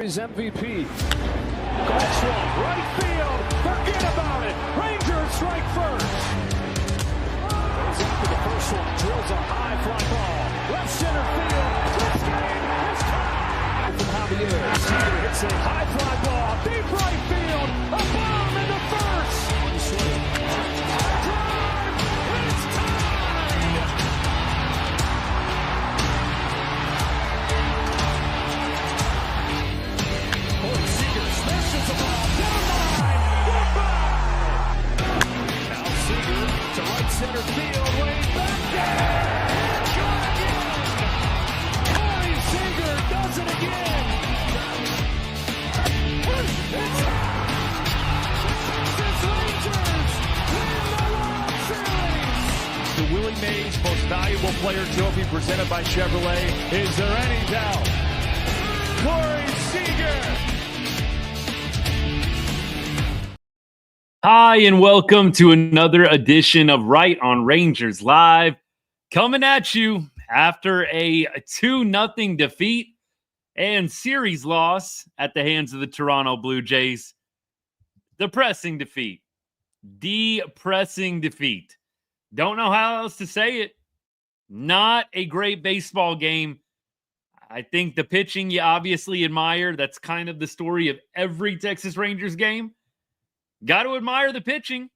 His MVP. That's one. Right field. Forget about it. Rangers strike first. Goes after the first one. Drills a high fly ball. Left center field. This game is tied. From Javier. Seager hits a high fly ball. Deep right field. A bomb into first. One swing. Drive. It's tied. Corey Seager smashes the ball down the line. Goodbye. Now Seager to right center field. Way back there. Shot again. Corey Seager does it again. It's Texas Rangers win the World Series. The Willie Mays Most Valuable Player Trophy presented by Chevrolet. Is there any doubt? Corey Seager. Hi, and welcome to another edition of Right on Rangers Live. Coming at you after a 2-0 defeat and series loss at the hands of the Toronto Blue Jays. Depressing defeat. Depressing defeat. Don't know how else to say it. Not a great baseball game. I think the pitching you obviously admire. That's kind of the story of every Texas Rangers game. Got to admire the pitching,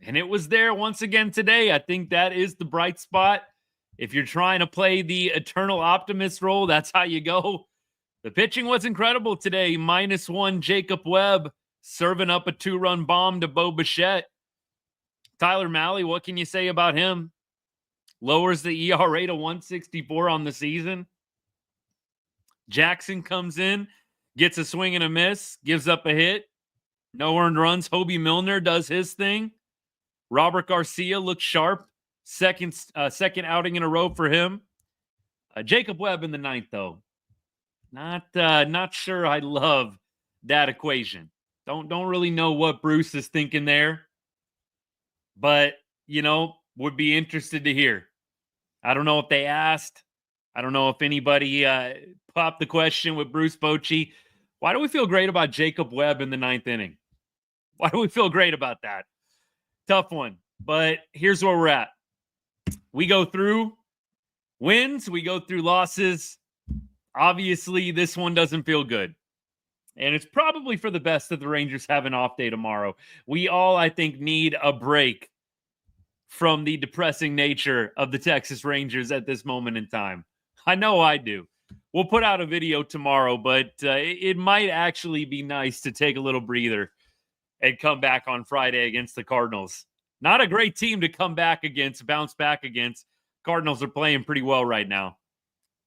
and it was there once again today. I think that is the bright spot. If you're trying to play the eternal optimist role, that's how you go. The pitching was incredible today. -1 Jacob Webb serving up a 2-run bomb to Bo Bichette. Tyler Mahle, what can you say about him? Lowers the ERA to 164 on the season. Jackson comes in, gets a swing and a miss, gives up a hit. No earned runs. Hobie Milner does his thing. Robert Garcia looks sharp. Second outing in a row for him. Jacob Webb in the ninth, though. Not sure I love that equation. Don't really know what Bruce is thinking there. But, would be interested to hear. I don't know if they asked. I don't know if anybody popped the question with Bruce Bochy. Why do we feel great about Jacob Webb in the ninth inning? Why do we feel great about that? Tough one. But here's where we're at. We go through wins. We go through losses. Obviously, this one doesn't feel good. And it's probably for the best that the Rangers have an off day tomorrow. We all, I think, need a break from the depressing nature of the Texas Rangers at this moment in time. I know I do. We'll put out a video tomorrow, but it might actually be nice to take a little breather and come back on Friday against the Cardinals. Not a great team to come back against, bounce back against. Cardinals are playing pretty well right now.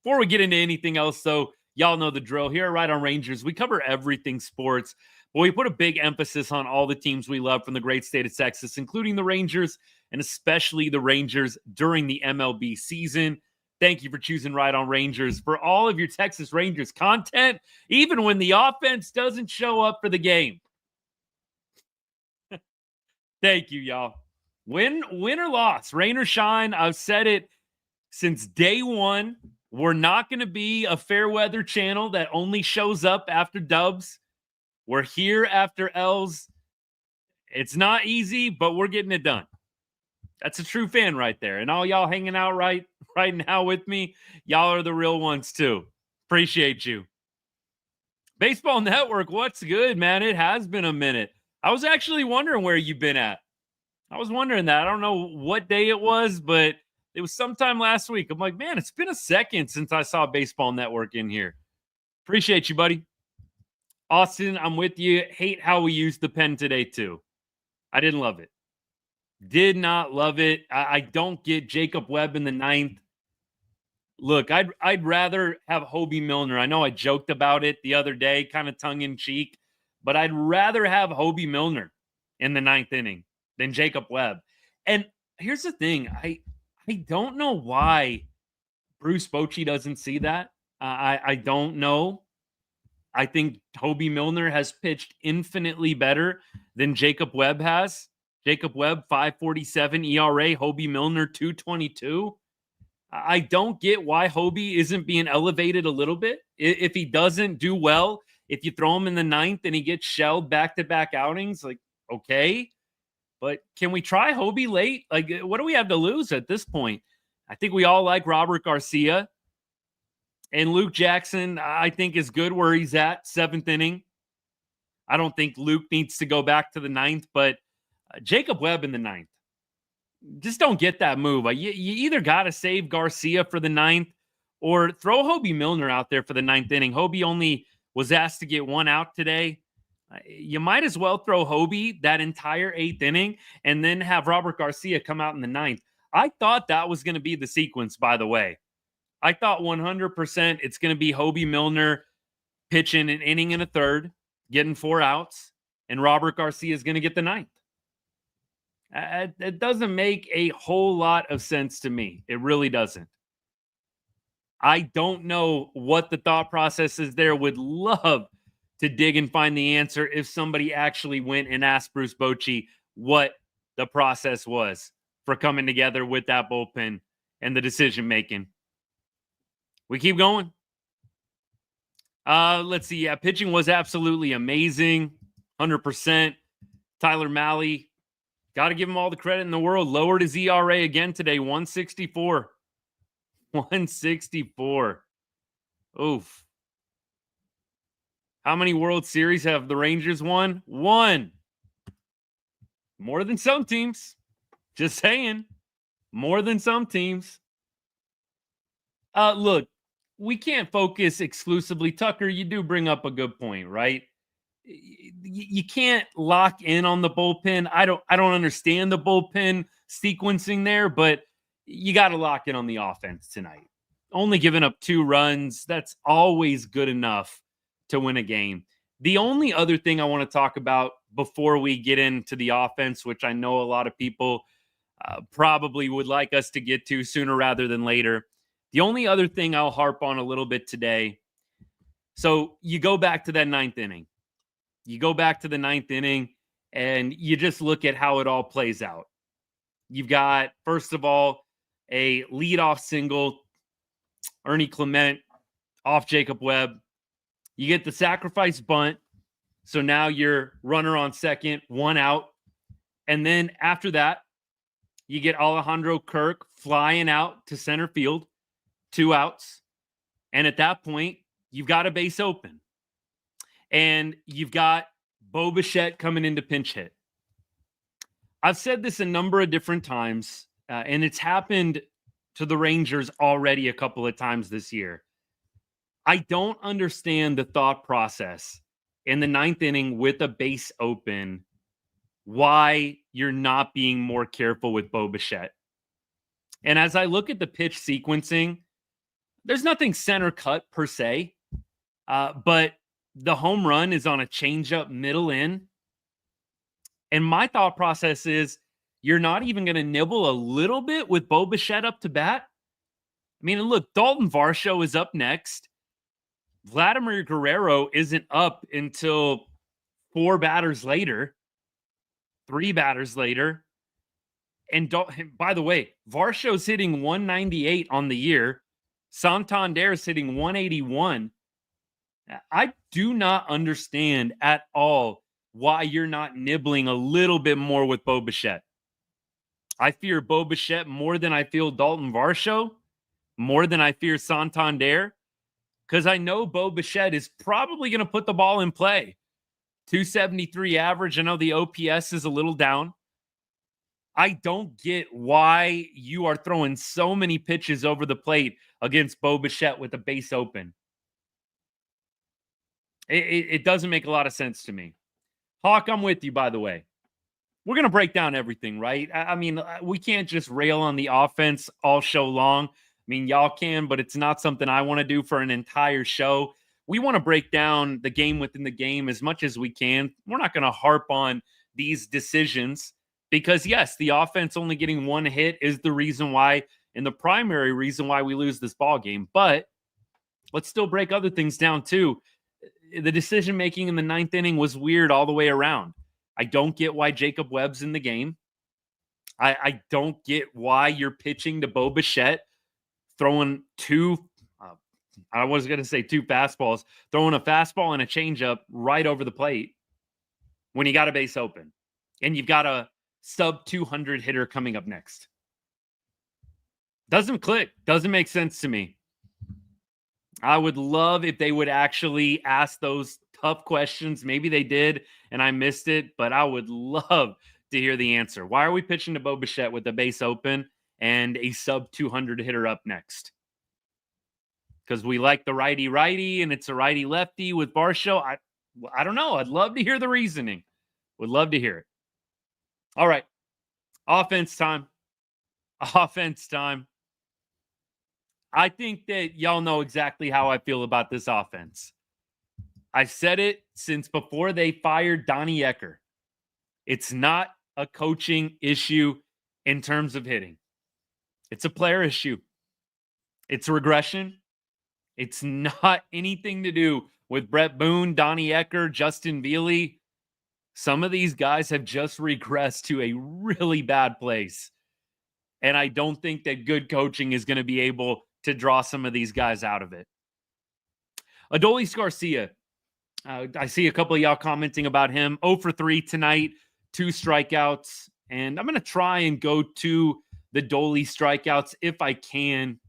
Before we get into anything else, though, y'all know the drill. Here at Right on Rangers, we cover everything sports, but we put a big emphasis on all the teams we love from the great state of Texas, including the Rangers, and especially the Rangers during the MLB season. Thank you for choosing Right on Rangers for all of your Texas Rangers content, even when the offense doesn't show up for the game. Thank you, y'all. Win or loss, rain or shine, I've said it since day one. We're not going to be a fair weather channel that only shows up after dubs. We're here after L's. It's not easy, but we're getting it done. That's a true fan right there. And all y'all hanging out right now with me, y'all are the real ones too. Appreciate you. Baseball Network, what's good, man? It has been a minute. I was actually wondering where you've been at. I was wondering that. I don't know what day it was, but it was sometime last week. I'm like, man, it's been a second since I saw Baseball Network in here. Appreciate you, buddy. Austin, I'm with you. Hate how we used the pen today, too. I didn't love it. Did not love it. I don't get Jacob Webb in the ninth. Look, I'd rather have Hobie Milner. I know I joked about it the other day, kind of tongue-in-cheek, but I'd rather have Hobie Milner in the ninth inning than Jacob Webb. And here's the thing. I don't know why Bruce Bochy doesn't see that. I don't know. I think Hobie Milner has pitched infinitely better than Jacob Webb has. Jacob Webb, 5.47 ERA. Hobie Milner, 2.22. I don't get why Hobie isn't being elevated a little bit. If he doesn't do well If you throw him in the ninth and he gets shelled back-to-back outings, like, okay. But can we try Hobie late? Like, what do we have to lose at this point? I think we all like Robert Garcia. And Luke Jackson, I think, is good where he's at, 7th inning. I don't think Luke needs to go back to the ninth, but Jacob Webb in the ninth. Just don't get that move. You either got to save Garcia for the ninth or throw Hobie Milner out there for the ninth inning. Hobie only was asked to get 1 out today. You might as well throw Hobie that entire 8th inning and then have Robert Garcia come out in the ninth. I thought that was going to be the sequence, by the way. I thought 100% it's going to be Hobie Milner pitching an inning and a third, getting 4 outs, and Robert Garcia is going to get the ninth. It doesn't make a whole lot of sense to me. It really doesn't. I don't know what the thought process is there. Would love to dig and find the answer if somebody actually went and asked Bruce Bochy what the process was for coming together with that bullpen and the decision making. We keep going. Let's see. Yeah, pitching was absolutely amazing. 100%. Tyler Mahle, got to give him all the credit in the world. Lowered his ERA again today, 164. 164. Oof. How many World Series have the Rangers won? 1. More than some teams. Just saying. More than some teams. Look, we can't focus exclusively. Tucker, you do bring up a good point, right? You can't lock in on the bullpen. I don't understand the bullpen sequencing there, but you got to lock in on the offense tonight. Only giving up 2 runs, that's always good enough to win a game. The only other thing I want to talk about before we get into the offense, which I know a lot of people probably would like us to get to sooner rather than later. The only other thing I'll harp on a little bit today. So you go back to that 9th inning. You go back to the 9th inning and you just look at how it all plays out. You've got, first of all, a leadoff single, Ernie Clement off Jacob Webb. You get the sacrifice bunt. So now you're runner on second, 1 out. And then after that, you get Alejandro Kirk flying out to center field, 2 outs. And at that point, you've got a base open. And you've got Bo Bichette coming into pinch hit. I've said this a number of different times, and it's happened to the Rangers already a couple of times this year. I don't understand the thought process in the 9th inning with a base open, why you're not being more careful with Bo Bichette. And as I look at the pitch sequencing, there's nothing center cut per se, but the home run is on a changeup middle in. And my thought process is you're not even going to nibble a little bit with Bo Bichette up to bat. I mean, look, Dalton Varsho is up next. Vladimir Guerrero isn't up until 4 batters later, 3 batters later. And by the way, Varsho's hitting 198 on the year. Santander is hitting 181. I do not understand at all why you're not nibbling a little bit more with Bo Bichette. I fear Bo Bichette more than I feel Dalton Varsho, more than I fear Santander, because I know Bo Bichette is probably going to put the ball in play. 273 average. I know the OPS is a little down. I don't get why you are throwing so many pitches over the plate against Bo Bichette with the base open. It doesn't make a lot of sense to me. Hawk, I'm with you, by the way. We're going to break down everything, right? I mean, we can't just rail on the offense all show long. I mean, y'all can, but it's not something I want to do for an entire show. We want to break down the game within the game as much as we can. We're not going to harp on these decisions because, yes, the offense only getting 1 hit is the reason why, and the primary reason why we lose this ball game. But let's still break other things down, too. The decision-making in the 9th inning was weird all the way around. I don't get why Jacob Webb's in the game. I don't get why you're pitching to Bo Bichette, throwing 2 I was going to say 2 fastballs, throwing a fastball and a changeup right over the plate when you got a base open and you've got a sub 200 hitter coming up next. Doesn't click. Doesn't make sense to me. I would love if they would actually ask those tough questions. Maybe they did and I missed it, but I would love to hear the answer. Why are we pitching to Bo Bichette with the base open and a sub 200 hitter up next? Because we like the righty-righty and it's a righty-lefty with Varsho. I don't know. I'd love to hear the reasoning. Would love to hear it. All right. Offense time. Offense time. I think that y'all know exactly how I feel about this offense. I've said it since before they fired Donnie Ecker. It's not a coaching issue in terms of hitting. It's a player issue. It's regression. It's not anything to do with Brett Boone, Donnie Ecker, Justin Veely. Some of these guys have just regressed to a really bad place. And I don't think that good coaching is going to be able to draw some of these guys out of it. Adolis Garcia. I see a couple of y'all commenting about him. 0 for 3 tonight, 2 strikeouts. And I'm going to try and go to the Dolly strikeouts if I can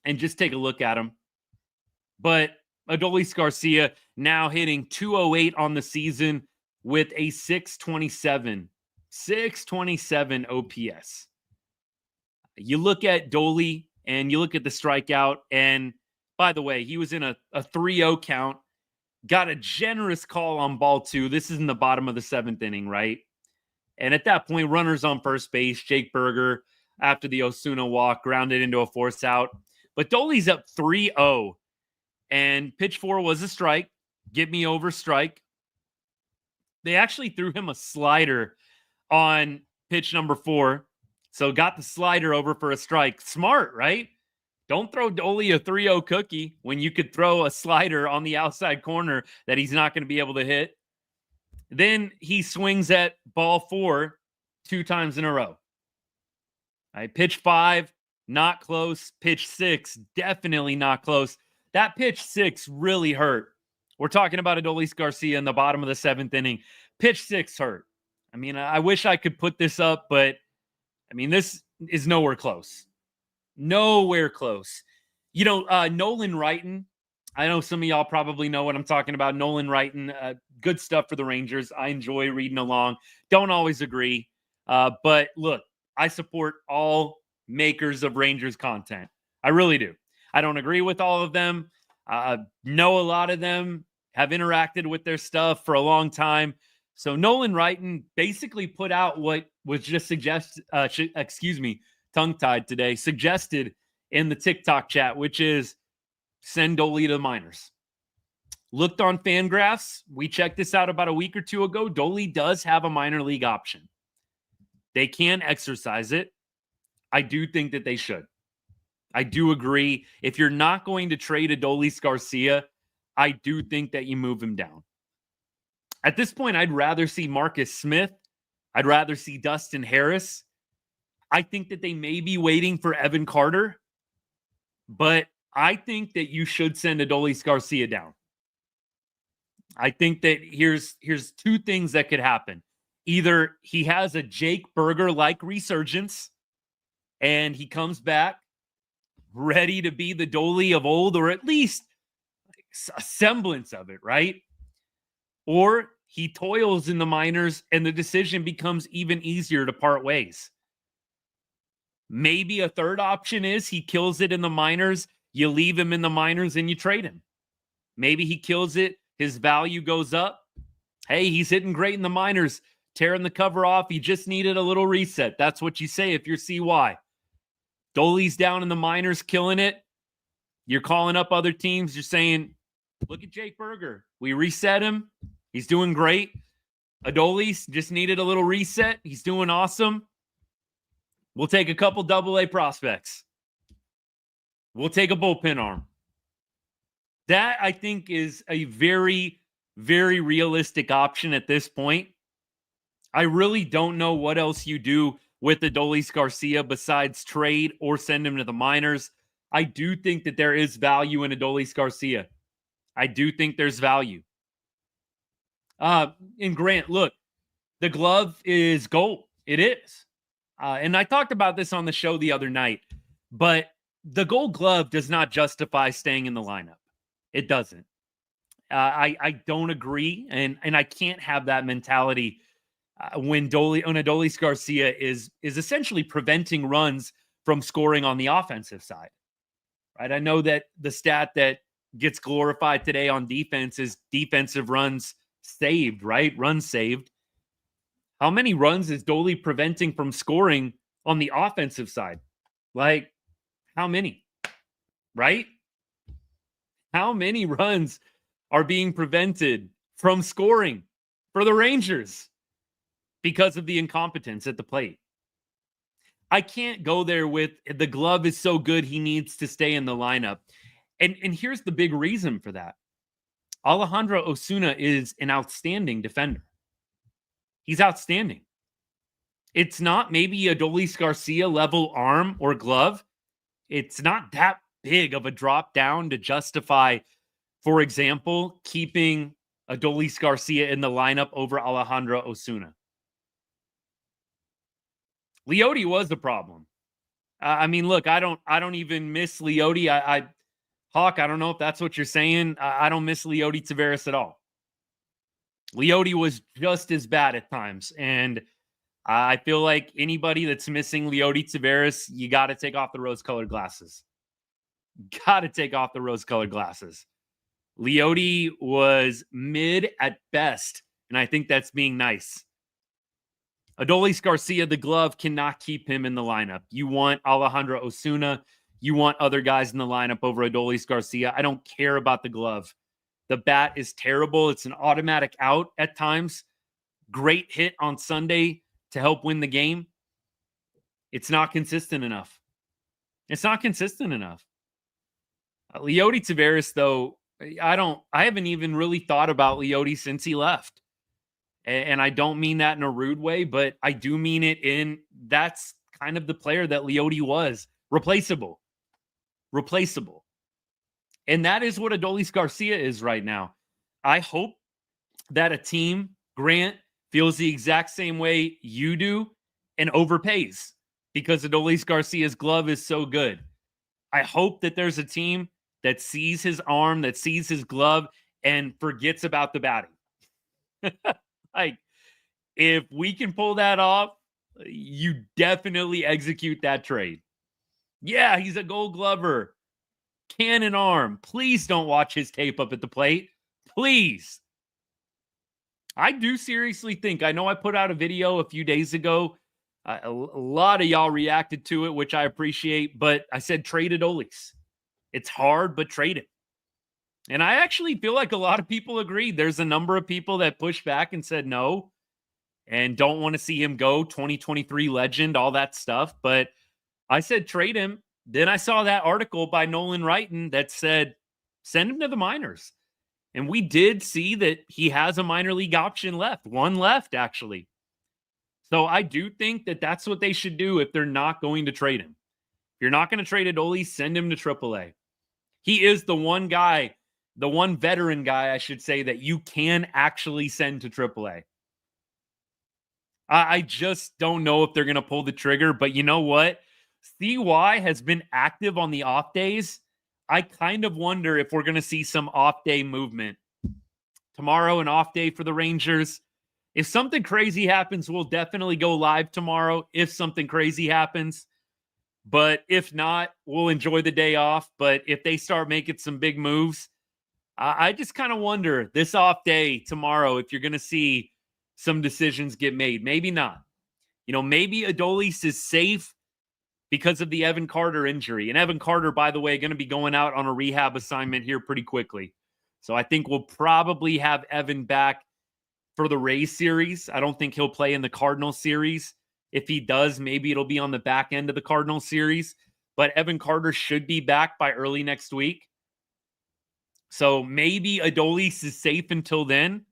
and just take a look at them. But Adolis Garcia now hitting 208 on the season with a 627 OPS. You look at Dolly and you look at the strikeout, and by the way, he was in a 3-0 count, got a generous call on ball 2. This is in the bottom of the 7th inning, right? And at that point, runners on first base, Jake Berger, after the Osuna walk, grounded into a force out. But Dolly's up 3-0, and pitch 4 was a strike. Get me over strike. They actually threw him a slider on pitch number 4. So got the slider over for a strike. Smart, right? Don't throw Dolly a 3-0 cookie when you could throw a slider on the outside corner that he's not going to be able to hit. Then he swings at ball 4 2 times in a row. All right, pitch 5, not close. Pitch 6, definitely not close. That pitch 6 really hurt. We're talking about Adolis Garcia in the bottom of the 7th inning. Pitch 6 hurt. I mean, I wish I could put this up, but I mean, this is nowhere close. Nowhere close. You know, Nolan Wrighton. I know some of y'all probably know what I'm talking about. Nolan Wrighton, good stuff for the Rangers. I enjoy reading along. Don't always agree. But look, I support all makers of Rangers content. I really do. I don't agree with all of them. Know a lot of them, have interacted with their stuff for a long time. So Nolan Wrighton basically put out what was just tongue-tied today, suggested in the TikTok chat, which is send Dolly to the minors. Looked on Fangraphs. We checked this out about a week or 2 ago. Dolly does have a minor league option. They can exercise it. I do think that they should. I do agree. If you're not going to trade Adolis Garcia, I do think that you move him down. At this point, I'd rather see Marcus Smith. I'd rather see Dustin Harris. I think that they may be waiting for Evan Carter, but I think that you should send Adolis Garcia down. I think that here's 2 things that could happen. Either he has a Jake Berger-like resurgence and he comes back ready to be the Dolly of old, or at least a semblance of it, right? Or he toils in the minors and the decision becomes even easier to part ways. Maybe a third option is he kills it in the minors, you leave him in the minors and you trade him. Maybe he kills it, his value goes up. Hey, he's hitting great in the minors, tearing the cover off. He just needed a little reset. That's what you say if you're CY. Dolly's down in the minors, killing it. You're calling up other teams. You're saying, look at Jake Berger. We reset him. He's doing great. Adolis just needed a little reset. He's doing awesome. We'll take a couple AA prospects. We'll take a bullpen arm. That, I think, is a very, very realistic option at this point. I really don't know what else you do with Adolis Garcia besides trade or send him to the minors. I do think that there is value in Adolis Garcia. I do think there's value. And Grant, look, the glove is gold. It is. And I talked about this on the show the other night, but the gold glove does not justify staying in the lineup. It doesn't. I don't agree, and I can't have that mentality when Adolis Garcia is essentially preventing runs from scoring on the offensive side. Right? I know that the stat that gets glorified today on defense is defensive runs saved, right? Runs saved. How many runs is Dolly preventing from scoring on the offensive side? Like, how many? Right? How many runs are being prevented from scoring for the Rangers because of the incompetence at the plate? I can't go there with the glove is so good he needs to stay in the lineup. And here's the big reason for that. Alejandro Osuna is an outstanding defender. He's outstanding. It's not maybe Adolis Garcia level arm or glove. It's not that big of a drop down to justify, for example, keeping Adolis Garcia in the lineup over Alejandro Osuna. Leote was a problem. I mean, look, I don't even miss Leote. Hawk, I don't know if that's what you're saying. I don't miss Leote Taveras at all. Leote was just as bad at times. And I feel like anybody that's missing Leote Taveras, you got to take off the rose-colored glasses. Got to take off the rose-colored glasses. Leote was mid at best, and I think that's being nice. Adolis Garcia, the glove, cannot keep him in the lineup. You want Alejandro Osuna. You want other guys in the lineup over Adolis Garcia. I don't care about the glove. The bat is terrible. It's an automatic out at times. Great hit on Sunday to help win the game. It's not consistent enough. It's not consistent enough. Leote Taveras, though, I haven't even really thought about Leote since he left. And I don't mean that in a rude way, but I do mean it in that's kind of the player that Leote was. Replaceable. Replaceable. And that is what Adolis Garcia is right now. I hope that a team, Grant, feels the exact same way you do and overpays because Adolis Garcia's glove is so good. I hope that there's a team that sees his arm, that sees his glove, and forgets about the batting. Like, if we can pull that off, you definitely execute that trade. Yeah, he's a gold glover. Cannon arm. Please don't watch his tape up at the plate. Please. I do seriously think, I know I put out a video a few days ago. A lot of y'all reacted to it, which I appreciate, but I said trade Adolis. It's hard, but trade it. And I actually feel like a lot of people agreed. There's a number of people that pushed back and said no and don't want to see him go, 2023 legend, all that stuff. But I said trade him. Then I saw that article by Nolan Wrighton that said send him to the minors. And we did see that he has a minor league option left. One left, actually. So I do think that that's what they should do if they're not going to trade him. If you're not going to trade Adolis, send him to AAA. He is the one guy, the one veteran guy, I should say, that you can actually send to AAA. I just don't know if they're going to pull the trigger, but you know what? CY has been active on the off days. I kind of wonder if we're going to see some off day movement. Tomorrow, an off day for the Rangers. If something crazy happens, we'll definitely go live tomorrow if something crazy happens. But if not, we'll enjoy the day off. But if they start making some big moves, I just kind of wonder this off day tomorrow if you're going to see some decisions get made. Maybe not. You know, maybe Adolis is safe because of the Evan Carter injury. And Evan Carter, by the way, going to be going out on a rehab assignment here pretty quickly. So I think we'll probably have Evan back for the Rays series. I don't think he'll play in the Cardinals series. If he does, maybe it'll be on the back end of the Cardinals series. But Evan Carter should be back by early next week. So maybe Adolis is safe until then.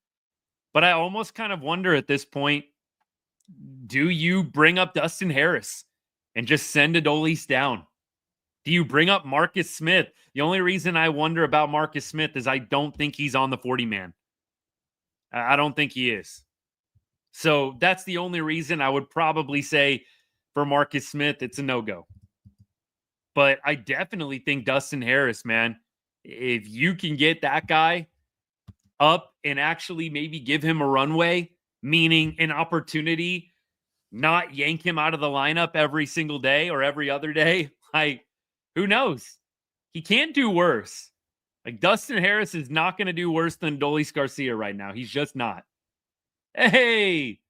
But I almost kind of wonder at this point, do you bring up Dustin Harris and just send Adolis down? Do you bring up Marcus Smith? The only reason I wonder about Marcus Smith is I don't think he's on the 40-man. I don't think he is. So that's the only reason I would probably say for Marcus Smith, it's a no-go. But I definitely think Dustin Harris, man, if you can get that guy up and actually maybe give him a runway, meaning an opportunity, not yank him out of the lineup every single day or every other day, like, who knows? He can't do worse. Like, Dustin Harris is not going to do worse than Adolis Garcia right now. He's just not. Hey,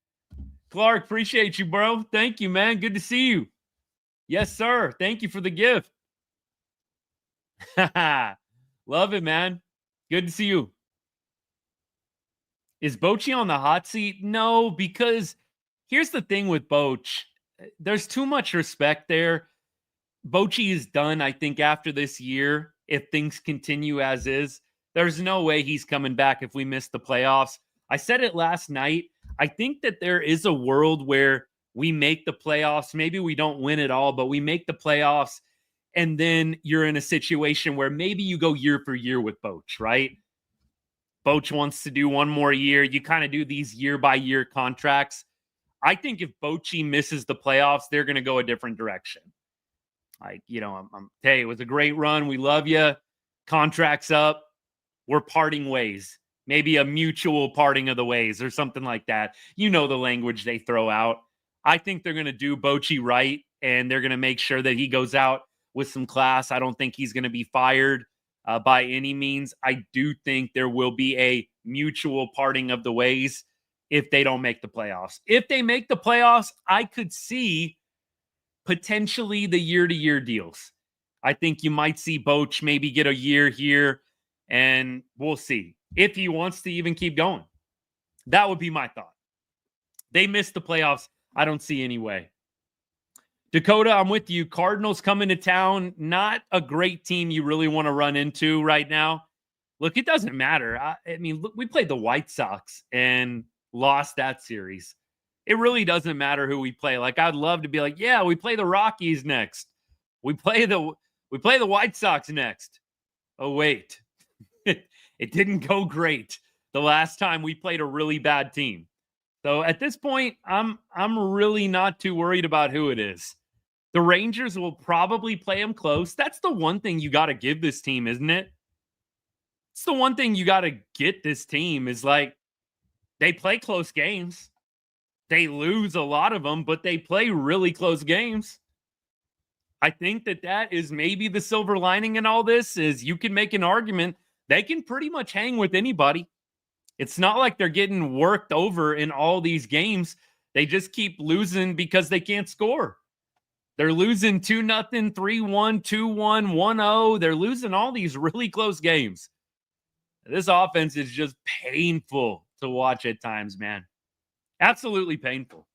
Clark, appreciate you, bro. Thank you, man. Good to see you. Yes, sir. Thank you for the gift. Love it, man. Good to see you. Is Bochy on the hot seat? No, because here's the thing with Boch. There's too much respect there. Bochy is done, I think, after this year. If things continue as is, there's no way he's coming back if we miss the playoffs. I said it last night. I think that there is a world where we make the playoffs. Maybe we don't win it all, but we make the playoffs. And then you're in a situation where maybe you go year for year with Boch, right? Boch wants to do one more year. You kind of do these year-by-year contracts. I think if Bochy misses the playoffs, they're going to go a different direction. Like, hey, it was a great run. We love you. Contract's up. We're parting ways. Maybe a mutual parting of the ways or something like that. You know the language they throw out. I think they're going to do Bochy right, and they're going to make sure that he goes out with some class. I don't think he's going to be fired by any means. I do think there will be a mutual parting of the ways if they don't make the playoffs. If they make the playoffs, I could see potentially the year-to-year deals. I think you might see Boch maybe get a year here, and we'll see if he wants to even keep going. That would be my thought. They missed the playoffs. I don't see any way. Dakota, I'm with you. Cardinals coming to town. Not a great team you really want to run into right now. Look, it doesn't matter. I mean, look, we played the White Sox and lost that series. It really doesn't matter who we play. Like, I'd love to be like, yeah, we play the Rockies next. We play the White Sox next. Oh, wait. It didn't go great the last time we played a really bad team. So at this point, I'm really not too worried about who it is. The Rangers will probably play them close. That's the one thing you got to give this team, isn't it? It's the one thing you got to get this team is, like, they play close games. They lose a lot of them, but they play really close games. I think that is maybe the silver lining in all this is you can make an argument. They can pretty much hang with anybody. It's not like they're getting worked over in all these games. They just keep losing because they can't score. They're losing 2-0, 3-1, 2-1, 1-0. They're losing all these really close games. This offense is just painful to watch at times, man. Absolutely painful.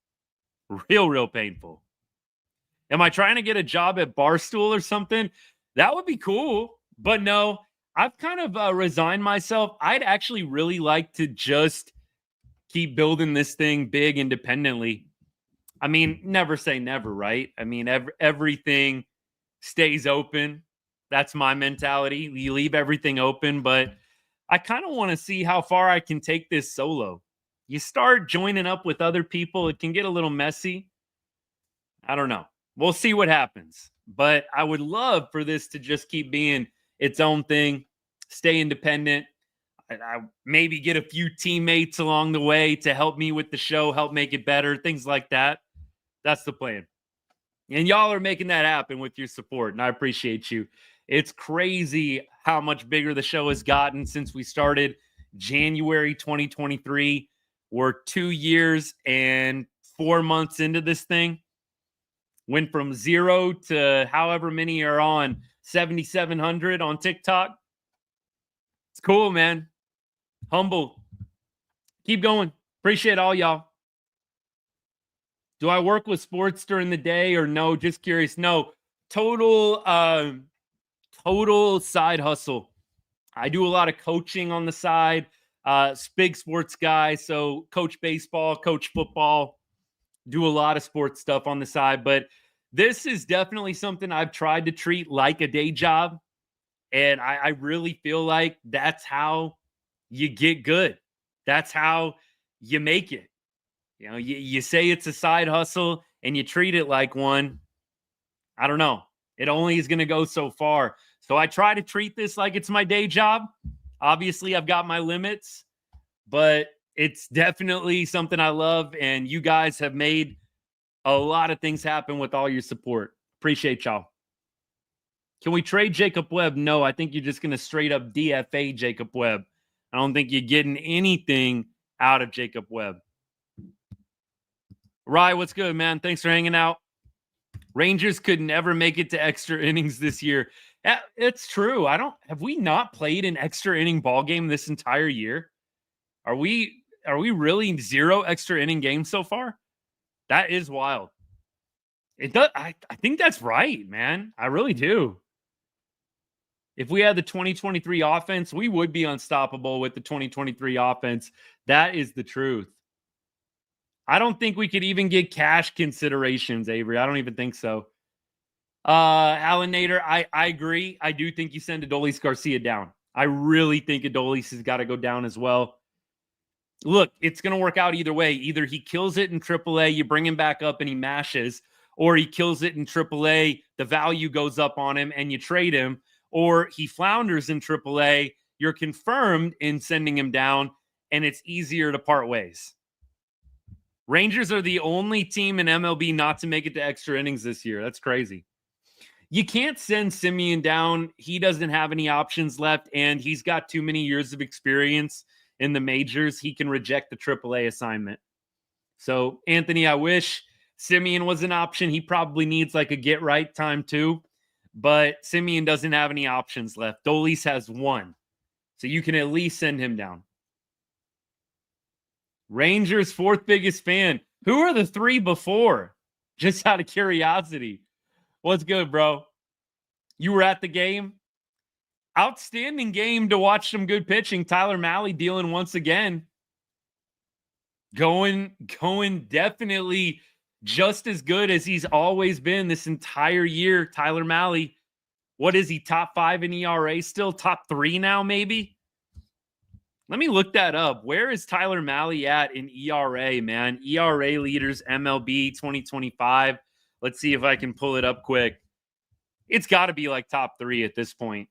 Real painful. Am I trying to get a job at Barstool or something? That would be cool. But no, I've kind of resigned myself. I'd actually really like to just keep building this thing big independently. I mean, never say never, right? I mean, everything stays open. That's my mentality. You leave everything open, but I kind of want to see how far I can take this solo. You start joining up with other people, it can get a little messy. I don't know. We'll see what happens. But I would love for this to just keep being its own thing, stay independent. I maybe get a few teammates along the way to help me with the show, help make it better, things like that. That's the plan. And y'all are making that happen with your support, and I appreciate you. It's crazy how much bigger the show has gotten since we started January 2023. We're 2 years and 4 months into this thing. Went from 0 to however many are on 7,700 on TikTok. It's cool, man. Humble. Keep going. Appreciate all y'all. Do I work with sports during the day or no? Just curious. No. Total side hustle. I do a lot of coaching on the side. Big sports guy. So coach baseball, coach football, do a lot of sports stuff on the side. But This is definitely something I've tried to treat like a day job. And I really feel like that's how you get good. That's how you make it. You know, you say it's a side hustle and you treat it like one. I don't know. It only is going to go so far. So I try to treat this like it's my day job. Obviously, I've got my limits, but it's definitely something I love. And you guys have made a lot of things happen with all your support. Appreciate y'all. Can we trade Jacob Webb? No, I think you're just going to straight up DFA Jacob Webb. I don't think you're getting anything out of Jacob Webb. Rye, what's good, man? Thanks for hanging out. Rangers could never make it to extra innings this year. It's true. Have we not played an extra inning ball game this entire year? Are we really 0 extra inning games so far? That is wild. It does. I think that's right, man. I really do. If we had the 2023 offense, we would be unstoppable with the 2023 offense. That is the truth. I don't think we could even get cash considerations, Avery. I don't even think so. Alan Nader, I agree. I do think you send Adolis Garcia down. I really think Adolis has got to go down as well. Look, it's going to work out either way. Either he kills it in AAA, you bring him back up and he mashes, or he kills it in AAA, the value goes up on him and you trade him, or he flounders in AAA, you're confirmed in sending him down, and it's easier to part ways. Rangers are the only team in MLB not to make it to extra innings this year. That's crazy. You can't send Semien down. He doesn't have any options left, and he's got too many years of experience in the majors. He can reject the AAA assignment. So, Anthony, I wish Semien was an option. He probably needs like a get right time too, but Semien doesn't have any options left. Dolis has one, so you can at least send him down. Rangers' 4th biggest fan. Who are the 3 before? Just out of curiosity. What's good, bro? You were at the game? Outstanding game to watch some good pitching. Tyler Mahle dealing once again. Going definitely just as good as he's always been this entire year. Tyler Mahle, what is he, top 5 in ERA still? Top 3 now, maybe? Let me look that up. Where is Tyler Mahle at in ERA, man? ERA leaders, MLB 2025. Let's see if I can pull it up quick. It's got to be like top 3 at this point.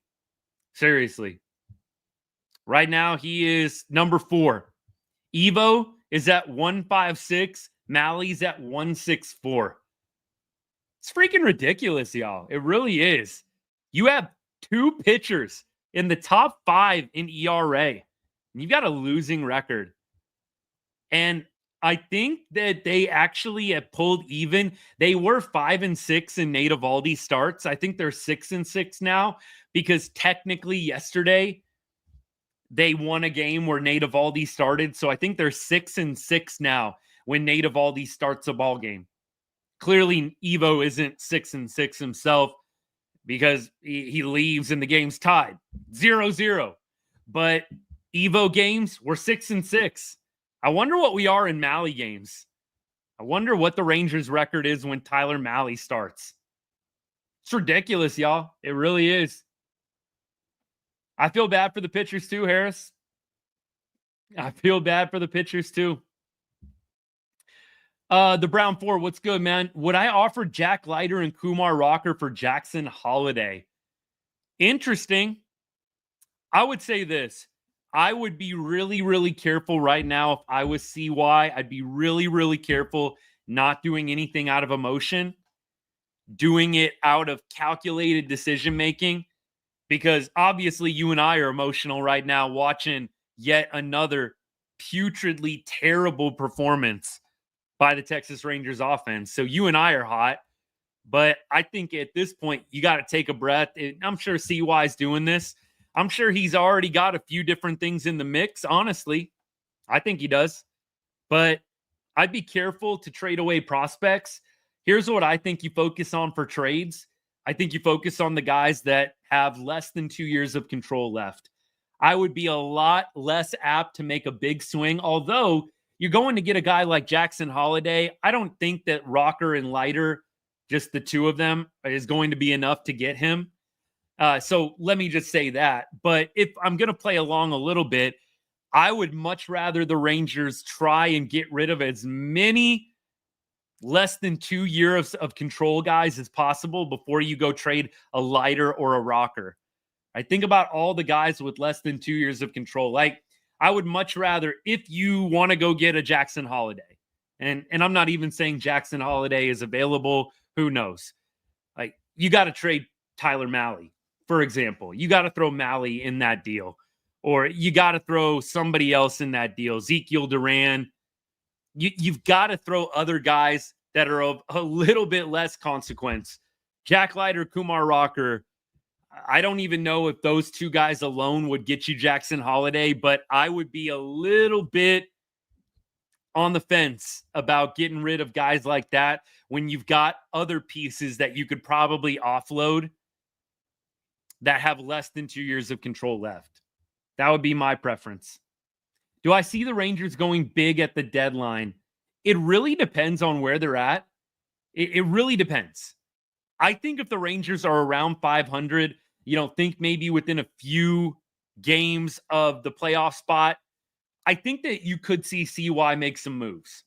Seriously. Right now, he is number 4. Evo is at 156. Mally's at 164. It's freaking ridiculous, y'all. It really is. You have 2 pitchers in the top 5 in ERA. You've got a losing record. And I think that they actually have pulled even. They were 5-6 in Nate Eovaldi starts. I think they're 6-6 now because technically yesterday they won a game where Nate Eovaldi started. So I think they're 6-6 now when Nate Eovaldi starts a ball game. Clearly, Evo isn't 6-6 himself because he leaves and the game's tied 0-0. But Evo games, we're 6-6. I wonder what we are in Mahle games. I wonder what the Rangers record is when Tyler Mahle starts. It's ridiculous, y'all. It really is. I feel bad for the pitchers too, Harris. I feel bad for the pitchers too. The Brown 4, what's good, man? Would I offer Jack Leiter and Kumar Rocker for Jackson Holiday? Interesting. I would say this. I would be really, really careful right now if I was CY. I'd be really, really careful not doing anything out of emotion, doing it out of calculated decision-making, because obviously you and I are emotional right now watching yet another putridly terrible performance by the Texas Rangers offense. So you and I are hot, but I think at this point you got to take a breath. I'm sure CY's doing this. I'm sure he's already got a few different things in the mix, honestly. I think he does. But I'd be careful to trade away prospects. Here's what I think you focus on for trades. I think you focus on the guys that have less than 2 years of control left. I would be a lot less apt to make a big swing, although you're going to get a guy like Jackson Holiday. I don't think that Rocker and Leiter just the two of them, is going to be enough to get him. So let me just say that. But if I'm going to play along a little bit, I would much rather the Rangers try and get rid of as many less than 2 years of control guys as possible before you go trade a lighter or a rocker. I think about all the guys with less than 2 years of control. Like, I would much rather, if you want to go get a Jackson Holiday, and I'm not even saying Jackson Holiday is available, who knows? Like, you got to trade Tyler Mahle, for example. You got to throw Mahle in that deal, or you got to throw somebody else in that deal. Ezekiel Duran. You've got to throw other guys that are of a little bit less consequence. Jack Leiter, Kumar Rocker. I don't even know if those two guys alone would get you Jackson Holiday, but I would be a little bit on the fence about getting rid of guys like that when you've got other pieces that you could probably offload that have less than 2 years of control left. That would be my preference. Do I see the Rangers going big at the deadline? It really depends on where they're at. It really depends. I think if the Rangers are around 500, think maybe within a few games of the playoff spot, I think that you could see CY make some moves.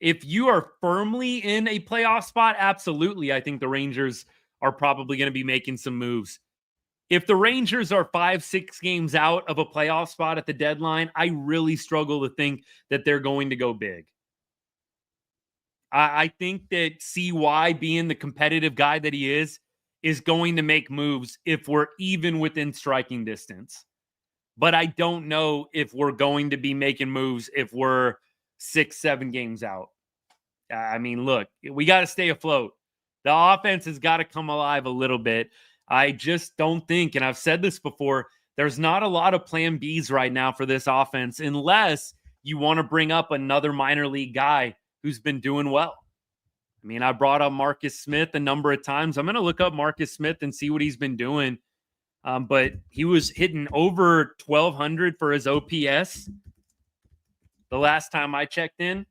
If you are firmly in a playoff spot, absolutely, I think the Rangers are probably going to be making some moves. If the Rangers are 5-6 games out of a playoff spot at the deadline, I really struggle to think that they're going to go big. I think that CY, being the competitive guy that he is going to make moves if we're even within striking distance. But I don't know if we're going to be making moves if we're 6-7 games out. I mean, look, we got to stay afloat. The offense has got to come alive a little bit. I just don't think, and I've said this before, there's not a lot of plan Bs right now for this offense unless you want to bring up another minor league guy who's been doing well. I mean, I brought up Marcus Smith a number of times. I'm going to look up Marcus Smith and see what he's been doing. But he was hitting over 1,200 for his OPS the last time I checked in.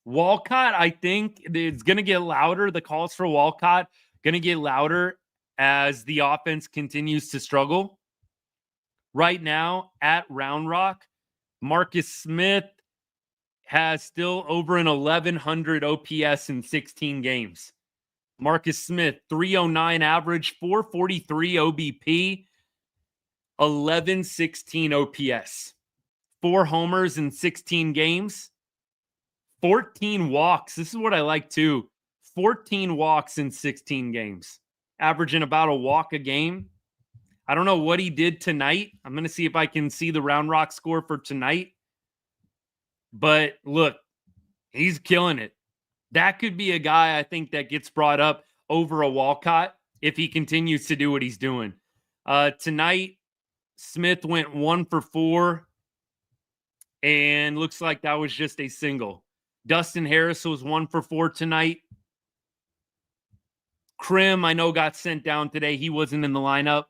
Walcott, I think it's going to get louder. The calls for Walcott going to get louder as the offense continues to struggle. Right now at Round Rock, Marcus Smith has still over an 1,100 OPS in 16 games. Marcus Smith, 309 average, 443 OBP, 1116 OPS. 4 homers in 16 games, 14 walks. This is what I like too. 14 walks in 16 games. Averaging about a walk a game. I don't know what he did tonight. I'm going to see if I can see the Round Rock score for tonight. But look, he's killing it. That could be a guy I think that gets brought up over a Walcott if he continues to do what he's doing. Tonight, Smith went 1 for 4, and looks like that was just a single. Dustin Harris was 1 for 4 tonight. Krim, I know, got sent down today. He wasn't in the lineup.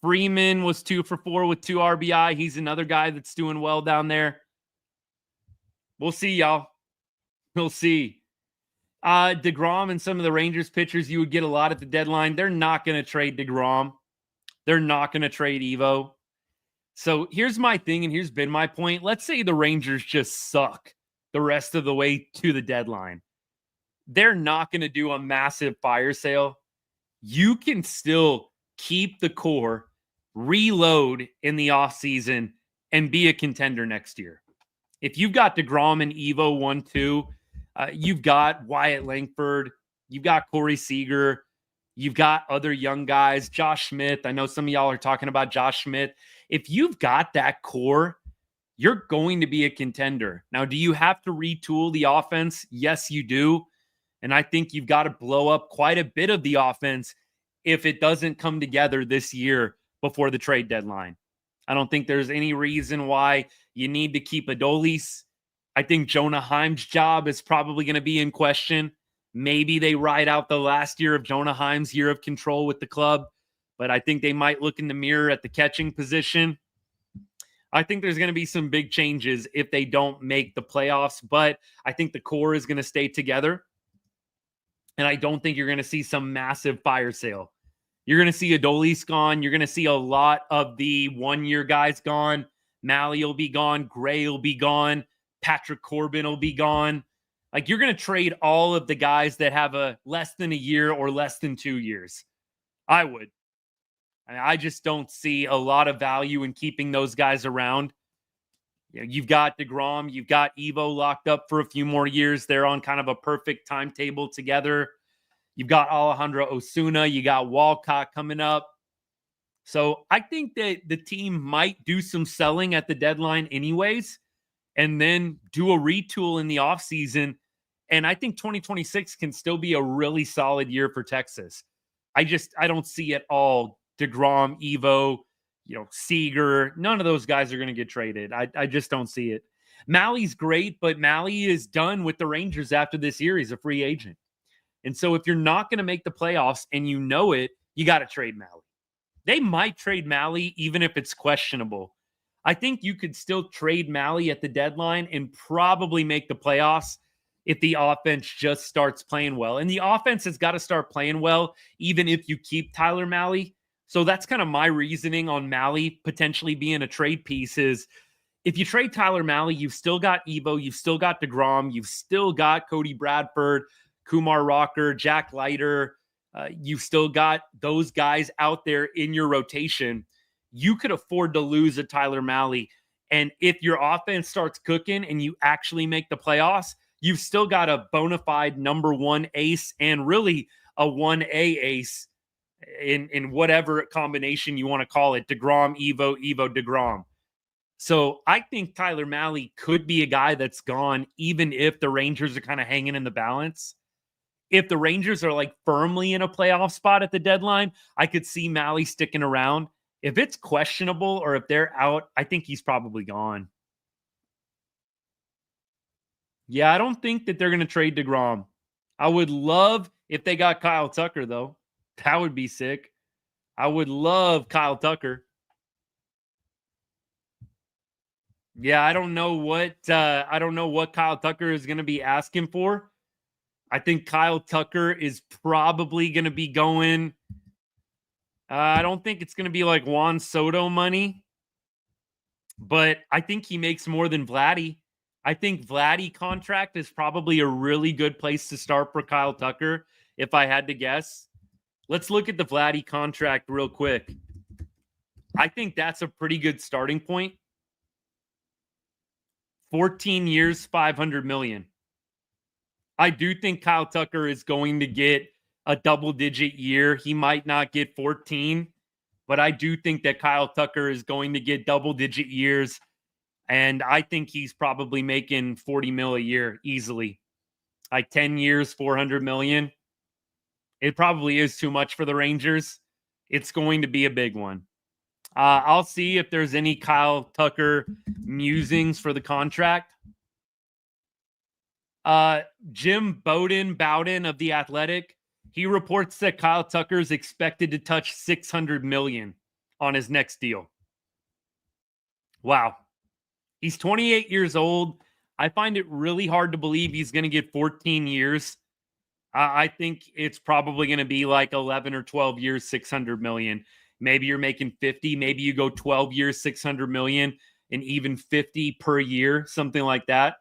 Freeman was 2 for 4 with 2 RBI. He's another guy that's doing well down there. We'll see, y'all. We'll see. DeGrom and some of the Rangers pitchers you would get a lot at the deadline. They're not going to trade DeGrom. They're not going to trade Evo. So here's my thing, and here's been my point. Let's say the Rangers just suck the rest of the way to the deadline. They're not going to do a massive fire sale. You can still keep the core, reload in the offseason, and be a contender next year. If you've got DeGrom and Evo 1-2, you've got Wyatt Langford, you've got Corey Seager, you've got other young guys, Josh Smith. I know some of y'all are talking about Josh Smith. If you've got that core, you're going to be a contender. Now, do you have to retool the offense? Yes, you do. And I think you've got to blow up quite a bit of the offense if it doesn't come together this year before the trade deadline. I don't think there's any reason why you need to keep Adolis. I think Jonah Heim's job is probably going to be in question. Maybe they ride out the last year of Jonah Heim's year of control with the club, but I think they might look in the mirror at the catching position. I think there's going to be some big changes if they don't make the playoffs, but I think the core is going to stay together. And I don't think you're going to see some massive fire sale. You're going to see Adolis gone. You're going to see a lot of the one-year guys gone. Mahle will be gone. Gray will be gone. Patrick Corbin will be gone. Like, you're going to trade all of the guys that have a less than a year or less than 2 years. I would. I just don't see a lot of value in keeping those guys around. You know, you've got DeGrom, you've got Evo locked up for a few more years. They're on kind of a perfect timetable together. You've got Alejandro Osuna, you got Walcott coming up. So I think that the team might do some selling at the deadline anyways, and then do a retool in the offseason. And I think 2026 can still be a really solid year for Texas. I don't see it all. DeGrom, Evo, Seager, none of those guys are going to get traded. I just don't see it. Mahle's great, but Mahle is done with the Rangers after this year. He's a free agent. And so if you're not going to make the playoffs and you know it, you got to trade Mahle. They might trade Mahle even if it's questionable. I think you could still trade Mahle at the deadline and probably make the playoffs if the offense just starts playing well. And the offense has got to start playing well even if you keep Tyler Mahle. So that's kind of my reasoning on Mahle potentially being a trade piece is if you trade Tyler Mahle, you've still got Evo, you've still got DeGrom, you've still got Cody Bradford, Kumar Rocker, Jack Leiter. You've still got those guys out there in your rotation. You could afford to lose a Tyler Mahle. And if your offense starts cooking and you actually make the playoffs, you've still got a bona fide number one ace and really a 1A ace in whatever combination you want to call it. DeGrom, Evo, DeGrom. So I think Tyler Mahle could be a guy that's gone even if the Rangers are kind of hanging in the balance. If the Rangers are like firmly in a playoff spot at the deadline, I could see Mahle sticking around. If it's questionable or if they're out, I think he's probably gone. Yeah, I don't think that they're going to trade DeGrom. I would love if they got Kyle Tucker, though. That would be sick. I would love Kyle Tucker. Yeah, I don't know what Kyle Tucker is going to be asking for. I think Kyle Tucker is probably going to be going. I don't think it's going to be like Juan Soto money, but I think he makes more than Vladdy. I think Vladdy contract is probably a really good place to start for Kyle Tucker, if I had to guess. Let's look at the Vladdy contract real quick. I think that's a pretty good starting point. 14 years, $500 million. I do think Kyle Tucker is going to get a double-digit year. He might not get 14, but I do think that Kyle Tucker is going to get double-digit years, and I think he's probably making $40 million a year easily. Like 10 years, $400 million. It probably is too much for the Rangers. It's going to be a big one. I'll see if there's any Kyle Tucker musings for the contract. Jim Bowden of The Athletic, he reports that Kyle Tucker is expected to touch $600 million on his next deal. Wow. He's 28 years old. I find it really hard to believe he's going to get 14 years. I think it's probably going to be like 11 or 12 years, $600 million. Maybe you're making 50. Maybe you go 12 years, $600 million, and even 50 per year, something like that.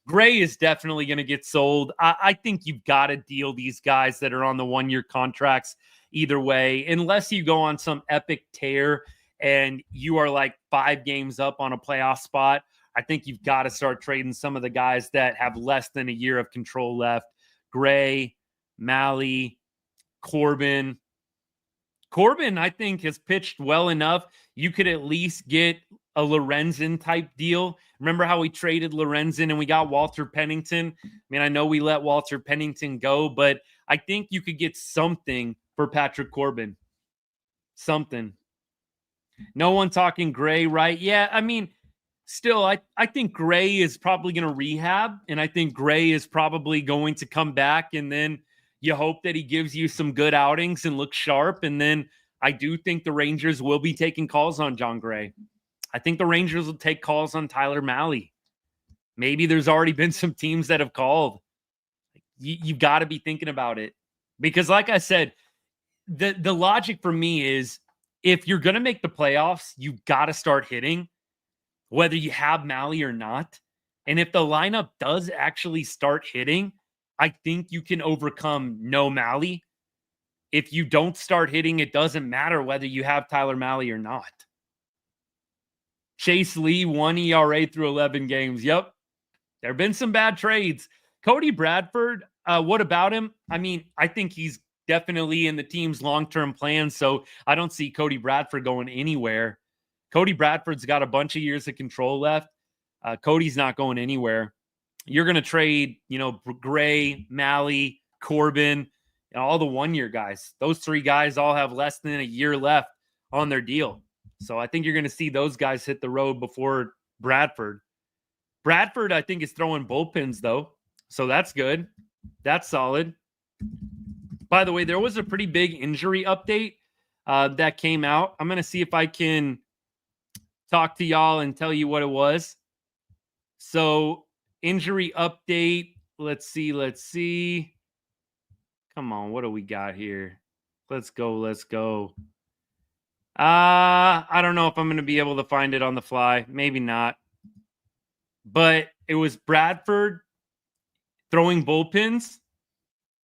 Gray is definitely going to get sold. I think you've got to deal these guys that are on the one-year contracts either way, unless you go on some epic tear and you are like 5 games up on a playoff spot. I think you've got to start trading some of the guys that have less than a year of control left. Gray, Mahle, Corbin. Corbin, I think, has pitched well enough. You could at least get a Lorenzen type deal. Remember how we traded Lorenzen and we got Walter Pennington? I mean, I know we let Walter Pennington go, but I think you could get something for Patrick Corbin. Something. No one talking Gray, right? Yeah, I mean, still, I think Gray is probably going to rehab, and I think Gray is probably going to come back, and then you hope that he gives you some good outings and looks sharp, and then I do think the Rangers will be taking calls on John Gray. I think the Rangers will take calls on Tyler Mahle. Maybe there's already been some teams that have called. you've got to be thinking about it. Because like I said, the logic for me is if you're going to make the playoffs, you've got to start hitting, whether you have Mahle or not. And if the lineup does actually start hitting, I think you can overcome no Mahle. If you don't start hitting, it doesn't matter whether you have Tyler Mahle or not. Chase Lee, 1 ERA through 11 games. Yep. There have been some bad trades. Cody Bradford, what about him? I mean, I think he's definitely in the team's long-term plan, so I don't see Cody Bradford going anywhere. Cody Bradford's got a bunch of years of control left. Cody's not going anywhere. You're going to trade, Gray, Mahle, Corbin, and all the one-year guys. Those 3 guys all have less than a year left on their deal. So I think you're going to see those guys hit the road before Bradford. Bradford, I think, is throwing bullpens, though. So that's good. That's solid. By the way, there was a pretty big injury update that came out. I'm going to see if I can talk to y'all and tell you what it was. So injury update. Let's see. Come on, what do we got here? Let's go. I don't know if I'm going to be able to find it on the fly. Maybe not. But it was Bradford throwing bullpens.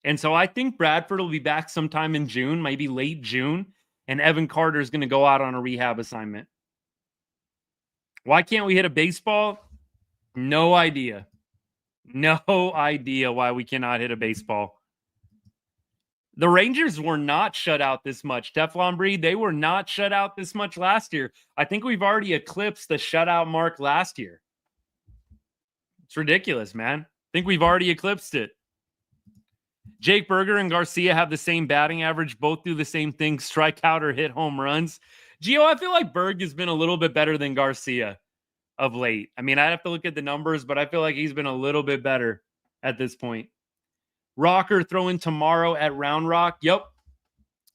And so I think Bradford will be back sometime in June, maybe late June. And Evan Carter is going to go out on a rehab assignment. Why can't we hit a baseball? No idea. No idea why we cannot hit a baseball. The Rangers were not shut out this much. Teflon Breed, they were not shut out this much last year. I think we've already eclipsed the shutout mark last year. It's ridiculous, man. I think we've already eclipsed it. Jake Berger and Garcia have the same batting average. Both do the same thing, strike out or hit home runs. Gio, I feel like Berg has been a little bit better than Garcia of late. I mean, I'd have to look at the numbers, but I feel like he's been a little bit better at this point. Rocker throwing tomorrow at Round Rock. Yep.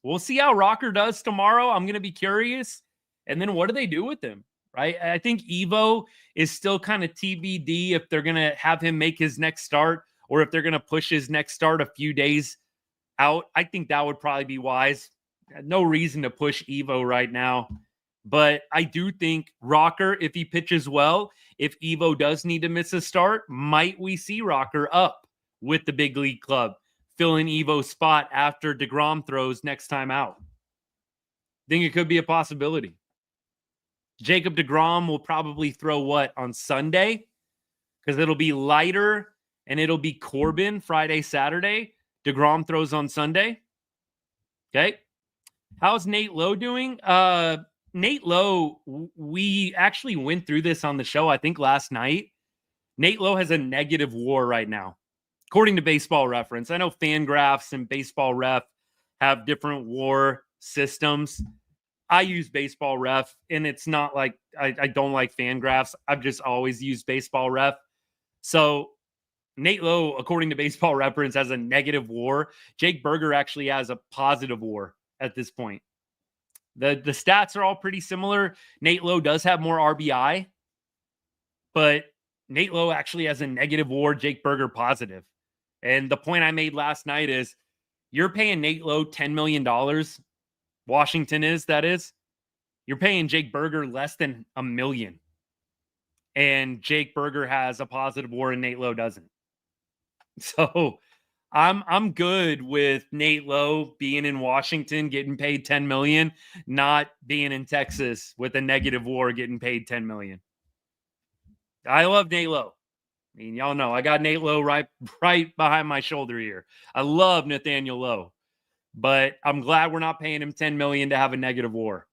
We'll see how Rocker does tomorrow. I'm going to be curious. And then what do they do with him, right? I think Evo is still kind of TBD if they're going to have him make his next start or if they're going to push his next start a few days out. I think that would probably be wise. No reason to push Evo right now. But I do think Rocker, if he pitches well, if Evo does need to miss a start, might we see Rocker up with the big league club, filling Evo's spot after DeGrom throws next time out? Think it could be a possibility. Jacob DeGrom will probably throw what on Sunday? Because it'll be lighter and it'll be Corbin Friday, Saturday. DeGrom throws on Sunday. Okay. How's Nate Lowe doing? Nate Lowe, we actually went through this on the show, I think last night. Nate Lowe has a negative WAR right now, according to Baseball Reference. I know Fangraphs and Baseball Ref have different WAR systems. I use Baseball Ref, and it's not like I don't like Fangraphs. I've just always used Baseball Ref. So Nate Lowe, according to Baseball Reference, has a negative WAR. Jake Berger actually has a positive WAR at this point. The stats are all pretty similar. Nate Lowe does have more RBI, but Nate Lowe actually has a negative WAR, Jake Berger positive. And the point I made last night is you're paying Nate Lowe $10 million. Washington is, that is. You're paying Jake Berger less than $1 million. And Jake Berger has a positive WAR and Nate Lowe doesn't. So I'm good with Nate Lowe being in Washington, getting paid $10 million, not being in Texas with a negative WAR, getting paid $10 million. I love Nate Lowe. I mean, y'all know I got Nate Lowe right behind my shoulder here. I love Nathaniel Lowe, but I'm glad we're not paying him $10 million to have a negative WAR.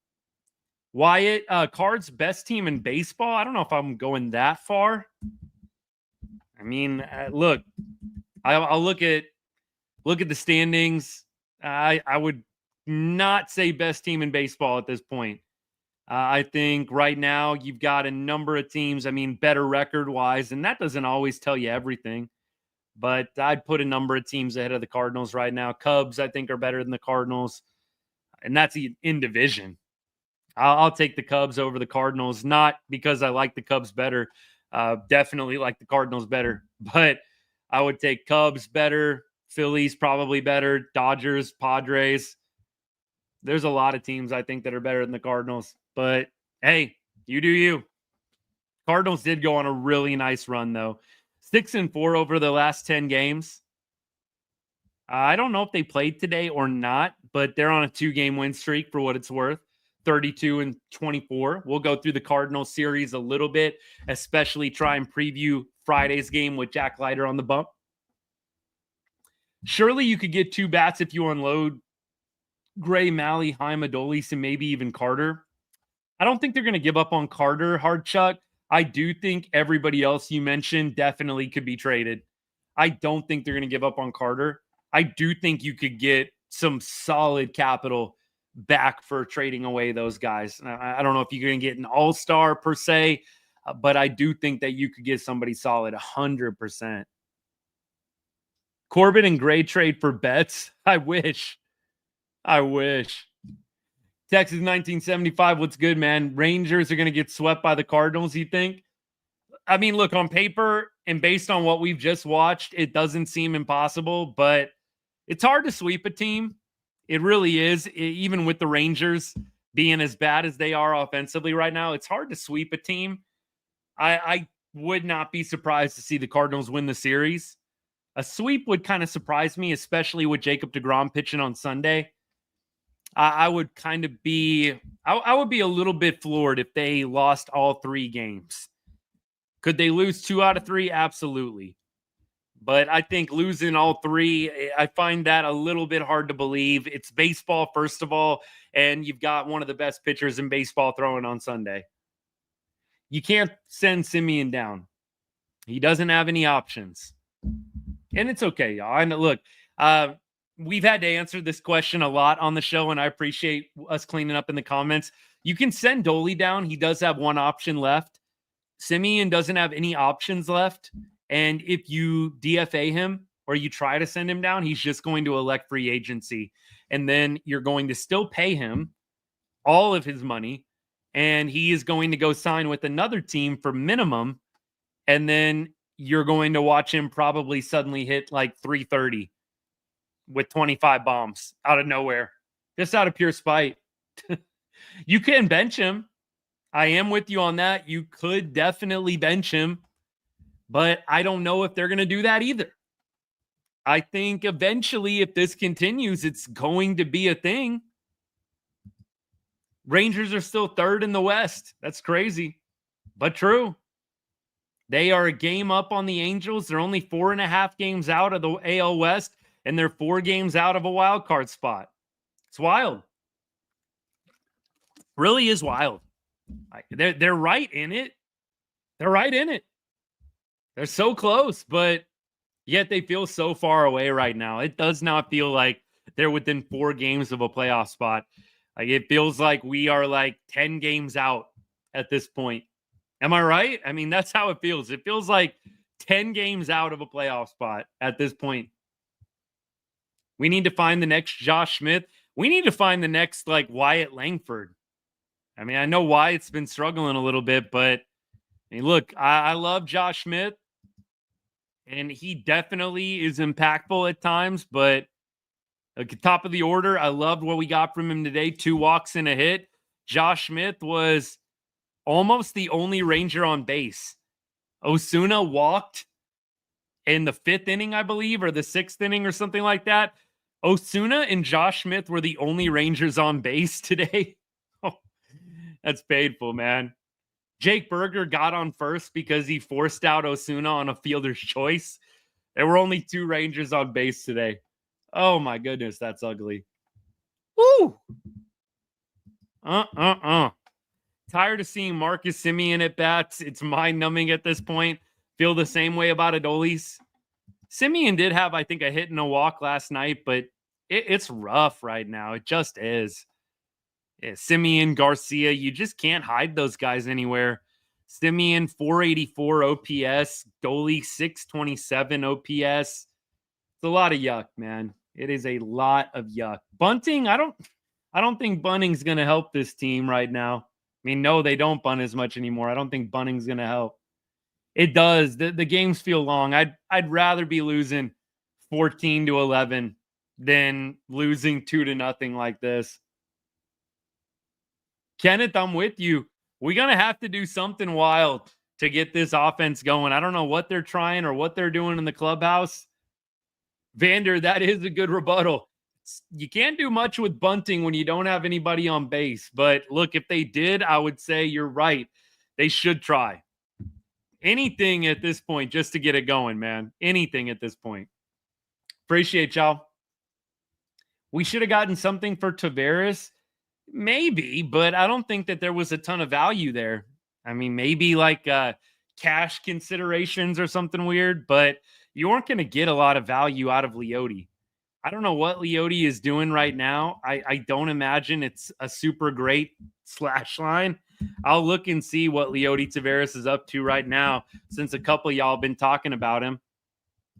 Wyatt, Cards best team in baseball. I don't know if I'm going that far. I mean, look, I'll look at the standings. I would not say best team in baseball at this point. I think right now you've got a number of teams, I mean, better record-wise, and that doesn't always tell you everything. But I'd put a number of teams ahead of the Cardinals right now. Cubs, I think, are better than the Cardinals, and that's in division. I'll take the Cubs over the Cardinals, not because I like the Cubs better. Definitely like the Cardinals better. But I would take Cubs better, Phillies probably better, Dodgers, Padres. There's a lot of teams I think that are better than the Cardinals. But hey, you do you. Cardinals did go on a really nice run, though. 6-4 over the last 10 games. I don't know if they played today or not, but they're on a 2-game win streak for what it's worth. 32-24. We'll go through the Cardinals series a little bit, especially try and preview Friday's game with Jack Leiter on the bump. Surely you could get 2 bats if you unload Gray, Mahle, Heim, Adolis, and maybe even Carter. I don't think they're going to give up on Carter, Hardchuck. I do think everybody else you mentioned definitely could be traded. I don't think they're going to give up on Carter. I do think you could get some solid capital back for trading away those guys. I don't know if you're going to get an all-star per se, but I do think that you could get somebody solid 100%. Corbin and Gray trade for Betts. I wish. Texas 1975. What's good, man? Rangers are going to get swept by the Cardinals, you think? I mean, look, on paper and based on what we've just watched, it doesn't seem impossible, but it's hard to sweep a team. It really is. Even with the Rangers being as bad as they are offensively right now, it's hard to sweep a team. I would not be surprised to see the Cardinals win the series. A sweep would kind of surprise me, especially with Jacob deGrom pitching on Sunday. I would kind of be, I would be a little bit floored if they lost all 3 games. Could they lose 2 out of 3? Absolutely. But I think losing all 3, I find that a little bit hard to believe. It's baseball, first of all, and you've got one of the best pitchers in baseball throwing on Sunday. You can't send Simeon down. He doesn't have any options. And it's okay, y'all. I know, look, we've had to answer this question a lot on the show, and I appreciate us cleaning up in the comments. You can send Dolly down. He does have one option left. Simeon doesn't have any options left. And if you DFA him or you try to send him down, he's just going to elect free agency. And then you're going to still pay him all of his money. And he is going to go sign with another team for minimum. And then you're going to watch him probably suddenly hit like 330 with 25 bombs out of nowhere, just out of pure spite. You can bench him. I am with you on that. You could definitely bench him, but I don't know if they're going to do that either. I think eventually, if this continues, it's going to be a thing. Rangers are still 3rd in the West. That's crazy, but true. They are a game up on the Angels. They're only 4.5 games out of the AL West, and they're 4 games out of a wild card spot. It's wild. Really is wild. They're right in it. They're right in it. They're so close, but yet they feel so far away right now. It does not feel like they're within 4 games of a playoff spot. Like, it feels like we are like 10 games out at this point. Am I right? I mean, that's how it feels. It feels like 10 games out of a playoff spot at this point. We need to find the next Josh Smith. We need to find the next like Wyatt Langford. I mean, I know Wyatt's been struggling a little bit, but I mean, look, I love Josh Smith, and he definitely is impactful at times, but at the top of the order, I loved what we got from him today. 2 walks and a hit. Josh Smith was almost the only Ranger on base. Osuna walked in the 5th inning, I believe, or the 6th inning or something like that. Osuna and Josh Smith were the only Rangers on base today. Oh, that's painful, man. Jake Berger got on first because he forced out Osuna on a fielder's choice. There were only 2 Rangers on base today. Oh, my goodness, that's ugly. Woo! Tired of seeing Marcus Semien at bats. It's mind-numbing at this point. Feel the same way about Adolis. Semien did have, I think, a hit and a walk last night, but it's rough right now. It just is. Yeah, Semien, Garcia, you just can't hide those guys anywhere. Semien, 484 OPS. Dolly, 627 OPS. It's a lot of yuck, man. It is a lot of yuck. Bunting, I don't think bunting's going to help this team right now. I mean, no, they don't bunt as much anymore. I don't think bunting's going to help. It does. The games feel long. I'd rather be losing 14-11 than losing 2-0 like this. Kenneth, I'm with you. We're going to have to do something wild to get this offense going. I don't know what they're trying or what they're doing in the clubhouse. Vander, that is a good rebuttal. You can't do much with bunting when you don't have anybody on base. But look, if they did, I would say you're right. They should try. Anything at this point just to get it going, man. Anything at this point. Appreciate y'all. We should have gotten something for Tavares. Maybe, but I don't think that there was a ton of value there. I mean, maybe like cash considerations or something weird, but you weren't going to get a lot of value out of Leote. I don't know what Leote is doing right now. I don't imagine it's a super great slash line. I'll look and see what Leote Tavares is up to right now, since a couple of y'all have been talking about him.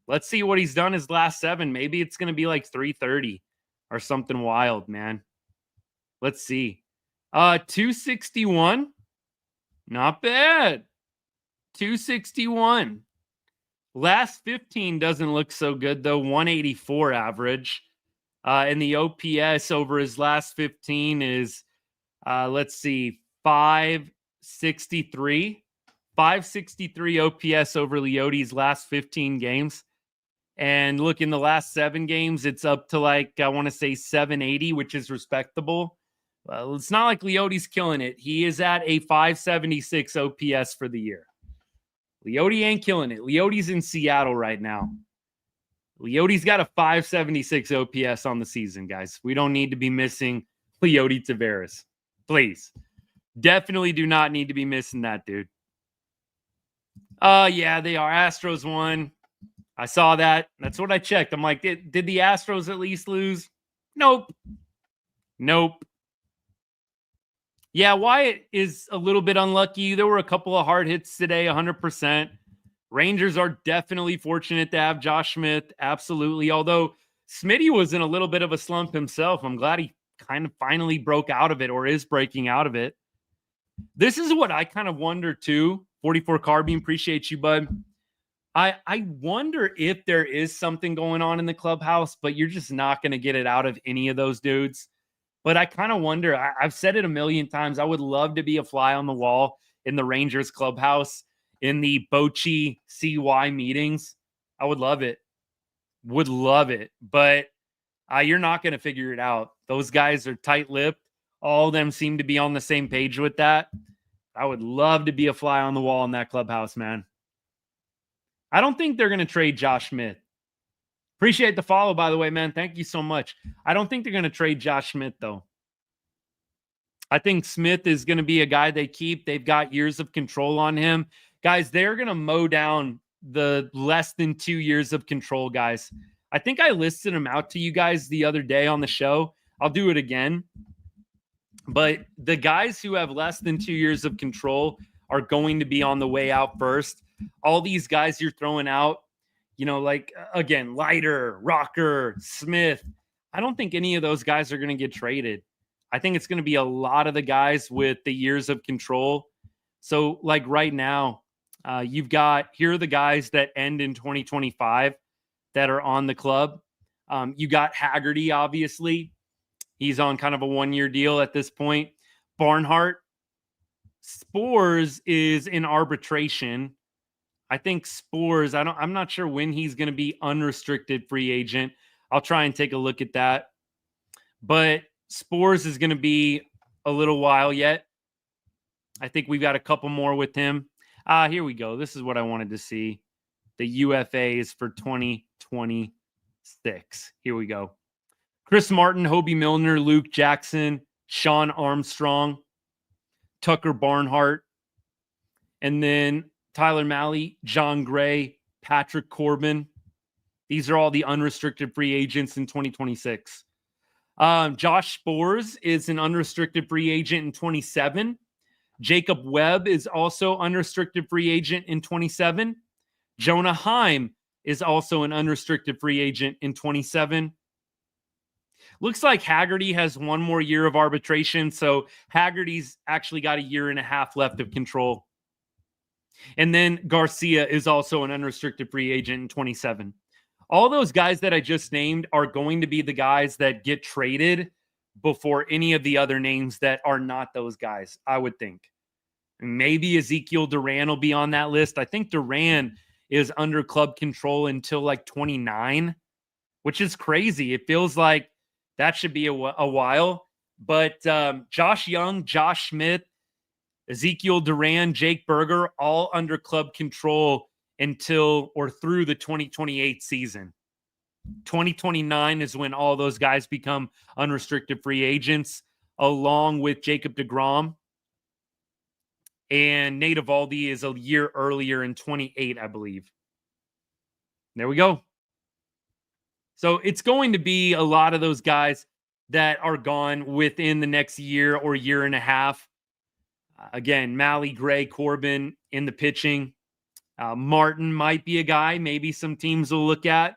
Let's see what he's done his last 7. Maybe it's going to be like 330 or something wild, man. Let's see. 261. Not bad. 261. Last 15 doesn't look so good, though. 184 average. And the OPS over his last 15 is, let's see, 563. 563 OPS over Leote's last 15 games. And look, in the last 7 games, it's up to like, I want to say 780, which is respectable. Well, it's not like Leote's killing it. He is at a 576 OPS for the year. Leote ain't killing it. Leote's in Seattle right now. Leote's got a 576 OPS on the season, guys. We don't need to be missing Leote Tavares. Please. Definitely do not need to be missing that, dude. Yeah, they are. Astros won. I saw that. That's what I checked. I'm like, did the Astros at least lose? Nope. Yeah, Wyatt is a little bit unlucky. There were a couple of hard hits today, 100%. Rangers are definitely fortunate to have Josh Smith. Absolutely. Although Smitty was in a little bit of a slump himself. I'm glad he kind of finally broke out of it, or is breaking out of it. This is what I kind of wonder too. 44 Carbine, appreciate you, bud. I wonder if there is something going on in the clubhouse, but you're just not going to get it out of any of those dudes. But I kind of wonder, I've said it a million times, I would love to be a fly on the wall in the Rangers clubhouse in the Bochy CY meetings. I would love it. Would love it. But you're not going to figure it out. Those guys are tight-lipped. All of them seem to be on the same page with that. I would love to be a fly on the wall in that clubhouse, man. I don't think they're going to trade Josh Smith. Appreciate the follow, by the way, man. Thank you so much. I don't think they're going to trade Josh Smith, though. I think Smith is going to be a guy they keep. They've got years of control on him. Guys, they're going to mow down the less than 2 years of control, guys. I think I listed them out to you guys the other day on the show. I'll do it again. But the guys who have less than 2 years of control are going to be on the way out first. All these guys you're throwing out, you know, like, again, Leiter, Rocker, Smith, I don't think any of those guys are going to get traded. I think it's going to be a lot of the guys with the years of control. So, like right now, you've got, here are the guys that end in 2025 that are on the club. You got Haggerty, obviously. He's on kind of a 1-year deal at this point. Barnhart. Spores is in arbitration. I think Spores, I'm not sure when he's going to be unrestricted free agent. I'll try and take a look at that. But Spores is going to be a little while yet. I think we've got a couple more with him. Here we go. This is what I wanted to see. The UFAs for 2026. Here we go. Chris Martin, Hobie Milner, Luke Jackson, Sean Armstrong, Tucker Barnhart, and then Tyler Mahle, John Gray, Patrick Corbin. These are all the unrestricted free agents in 2026. Josh Spores is an unrestricted free agent in 27. Jacob Webb is also unrestricted free agent in 27. Jonah Heim is also an unrestricted free agent in 27. Looks like Haggerty has 1 more year of arbitration, so Haggerty's actually got 1.5 years left of control. And then Garcia is also an unrestricted free agent in 27. All those guys that I just named are going to be the guys that get traded before any of the other names that are not those guys, I would think. Maybe Ezekiel Duran will be on that list. I think Duran is under club control until like 29, which is crazy. It feels like that should be a while. But Josh Young, Josh Smith, Ezekiel Duran, Jake Berger, all under club control until or through the 2028 season. 2029 is when all those guys become unrestricted free agents, along with Jacob deGrom. And Nate Eovaldi is a year earlier in 28, I believe. There we go. So it's going to be a lot of those guys that are gone within the next year or year and a half. Again, Mahle, Gray, Corbin in the pitching. Martin might be a guy maybe some teams will look at.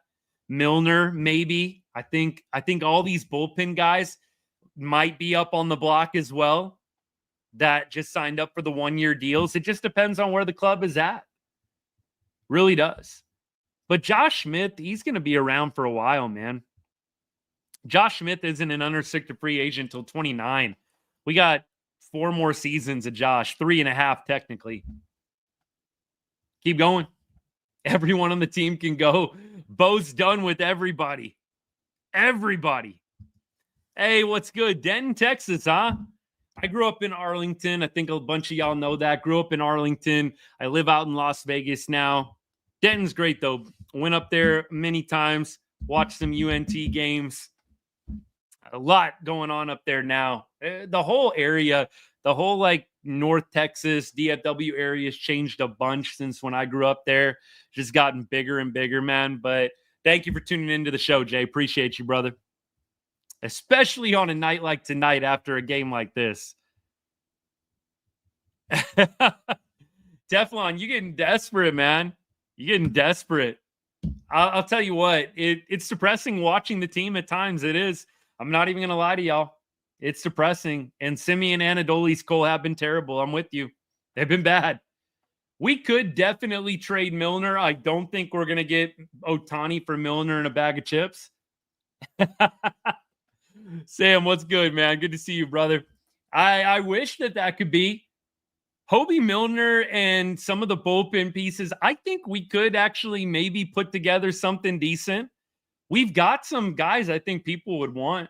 Milner, maybe. I think all these bullpen guys might be up on the block as well that just signed up for the one-year deals. It just depends on where the club is at. Really does. But Josh Smith, he's going to be around for a while, man. Josh Smith isn't an unrestricted free agent until 29. We got 4 more seasons of Josh, 3.5 technically. Keep going. Everyone on the team can go. Bo's done with everybody. Everybody. Hey, what's good? Denton, Texas, huh? I grew up in Arlington. I think a bunch of y'all know that. Grew up in Arlington. I live out in Las Vegas now. Denton's great, though. Went up there many times. Watched some UNT games. A lot going on up there now. The whole area, the whole like North Texas, DFW area has changed a bunch since when I grew up there. Just gotten bigger and bigger, man. But thank you for tuning into the show, Jay. Appreciate you, brother. Especially on a night like tonight after a game like this. Teflon, you getting desperate, man. You're getting desperate. I'll tell you what, it's depressing watching the team at times. It is. I'm not even going to lie to y'all. It's depressing. And Simeon and Adolis Cole have been terrible. I'm with you. They've been bad. We could definitely trade Milner. I don't think we're going to get Ohtani for Milner and a bag of chips. Sam, what's good, man? Good to see you, brother. I wish that could be. Hobie Milner and some of the bullpen pieces, I think we could actually maybe put together something decent. We've got some guys I think people would want.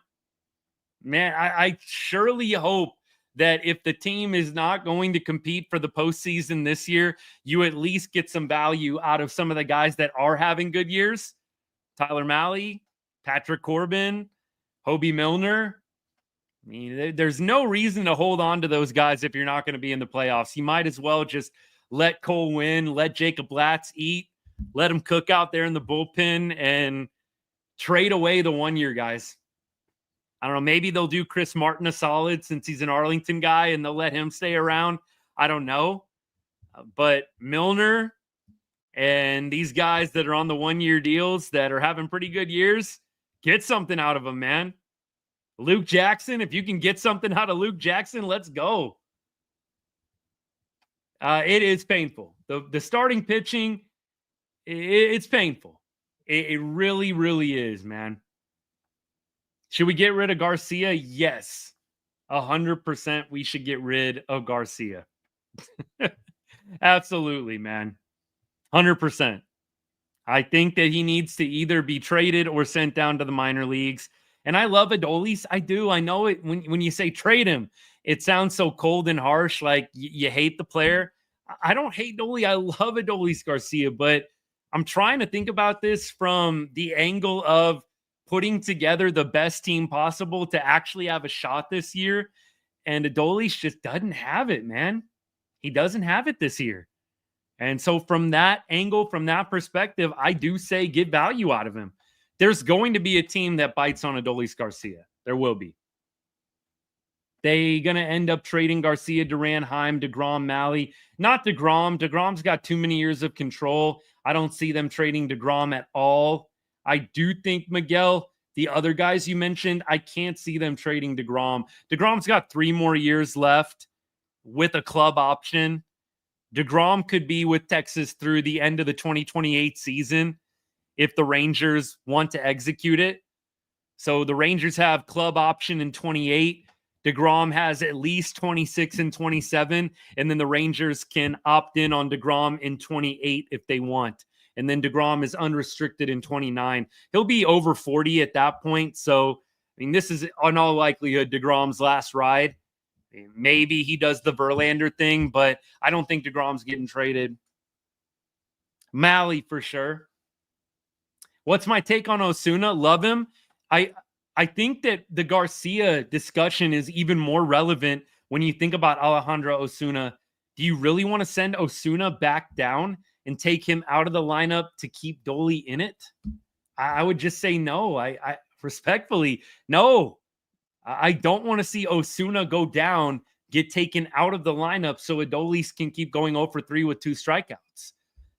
Man, I surely hope that if the team is not going to compete for the postseason this year, you at least get some value out of some of the guys that are having good years. Tyler Mahle, Patrick Corbin, Hobie Milner. I mean, there's no reason to hold on to those guys if you're not going to be in the playoffs. You might as well just let Cole win, let Jacob Latz eat, let him cook out there in the bullpen, and trade away the one-year guys. I don't know. Maybe they'll do Chris Martin a solid since he's an Arlington guy and they'll let him stay around. I don't know. But Milner and these guys that are on the one-year deals that are having pretty good years, get something out of them, man. Luke Jackson, if you can get something out of Luke Jackson, let's go. It is painful. The starting pitching, it's painful. It really, really is, man. Should we get rid of Garcia? Yes. 100% we should get rid of Garcia. Absolutely, man. 100%. I think that he needs to either be traded or sent down to the minor leagues. And I love Adolis. I do. I know it. When you say trade him, it sounds so cold and harsh, like you hate the player. I don't hate Adolis. I love Adolis Garcia, but I'm trying to think about this from the angle of putting together the best team possible to actually have a shot this year. And Adolis just doesn't have it, man. He doesn't have it this year. And so from that angle, from that perspective, I do say get value out of him. There's going to be a team that bites on Adolis Garcia. There will be. They going to end up trading Garcia, Duran, Heim, deGrom, Mahle. Not deGrom. deGrom's got too many years of control. I don't see them trading deGrom at all. I do think, Miguel, the other guys you mentioned, I can't see them trading deGrom. deGrom's got 3 more years left with a club option. DeGrom could be with Texas through the end of the 2028 season if the Rangers want to execute it. So the Rangers have club option in 28. DeGrom has at least 26 and 27. And then the Rangers can opt in on DeGrom in 28 if they want. And then DeGrom is unrestricted in 29. He'll be over 40 at that point. So, I mean, this is in all likelihood DeGrom's last ride. Maybe he does the Verlander thing, but I don't think DeGrom's getting traded. Mahle for sure. What's my take on Osuna? Love him. I think that the Garcia discussion is even more relevant when you think about Alejandro Osuna. Do you really want to send Osuna back down and take him out of the lineup to keep Dolly in it? I would just say no. I respectfully, no. I don't want to see Osuna go down, get taken out of the lineup so Adolis can keep going 0 for 3 with 2 strikeouts.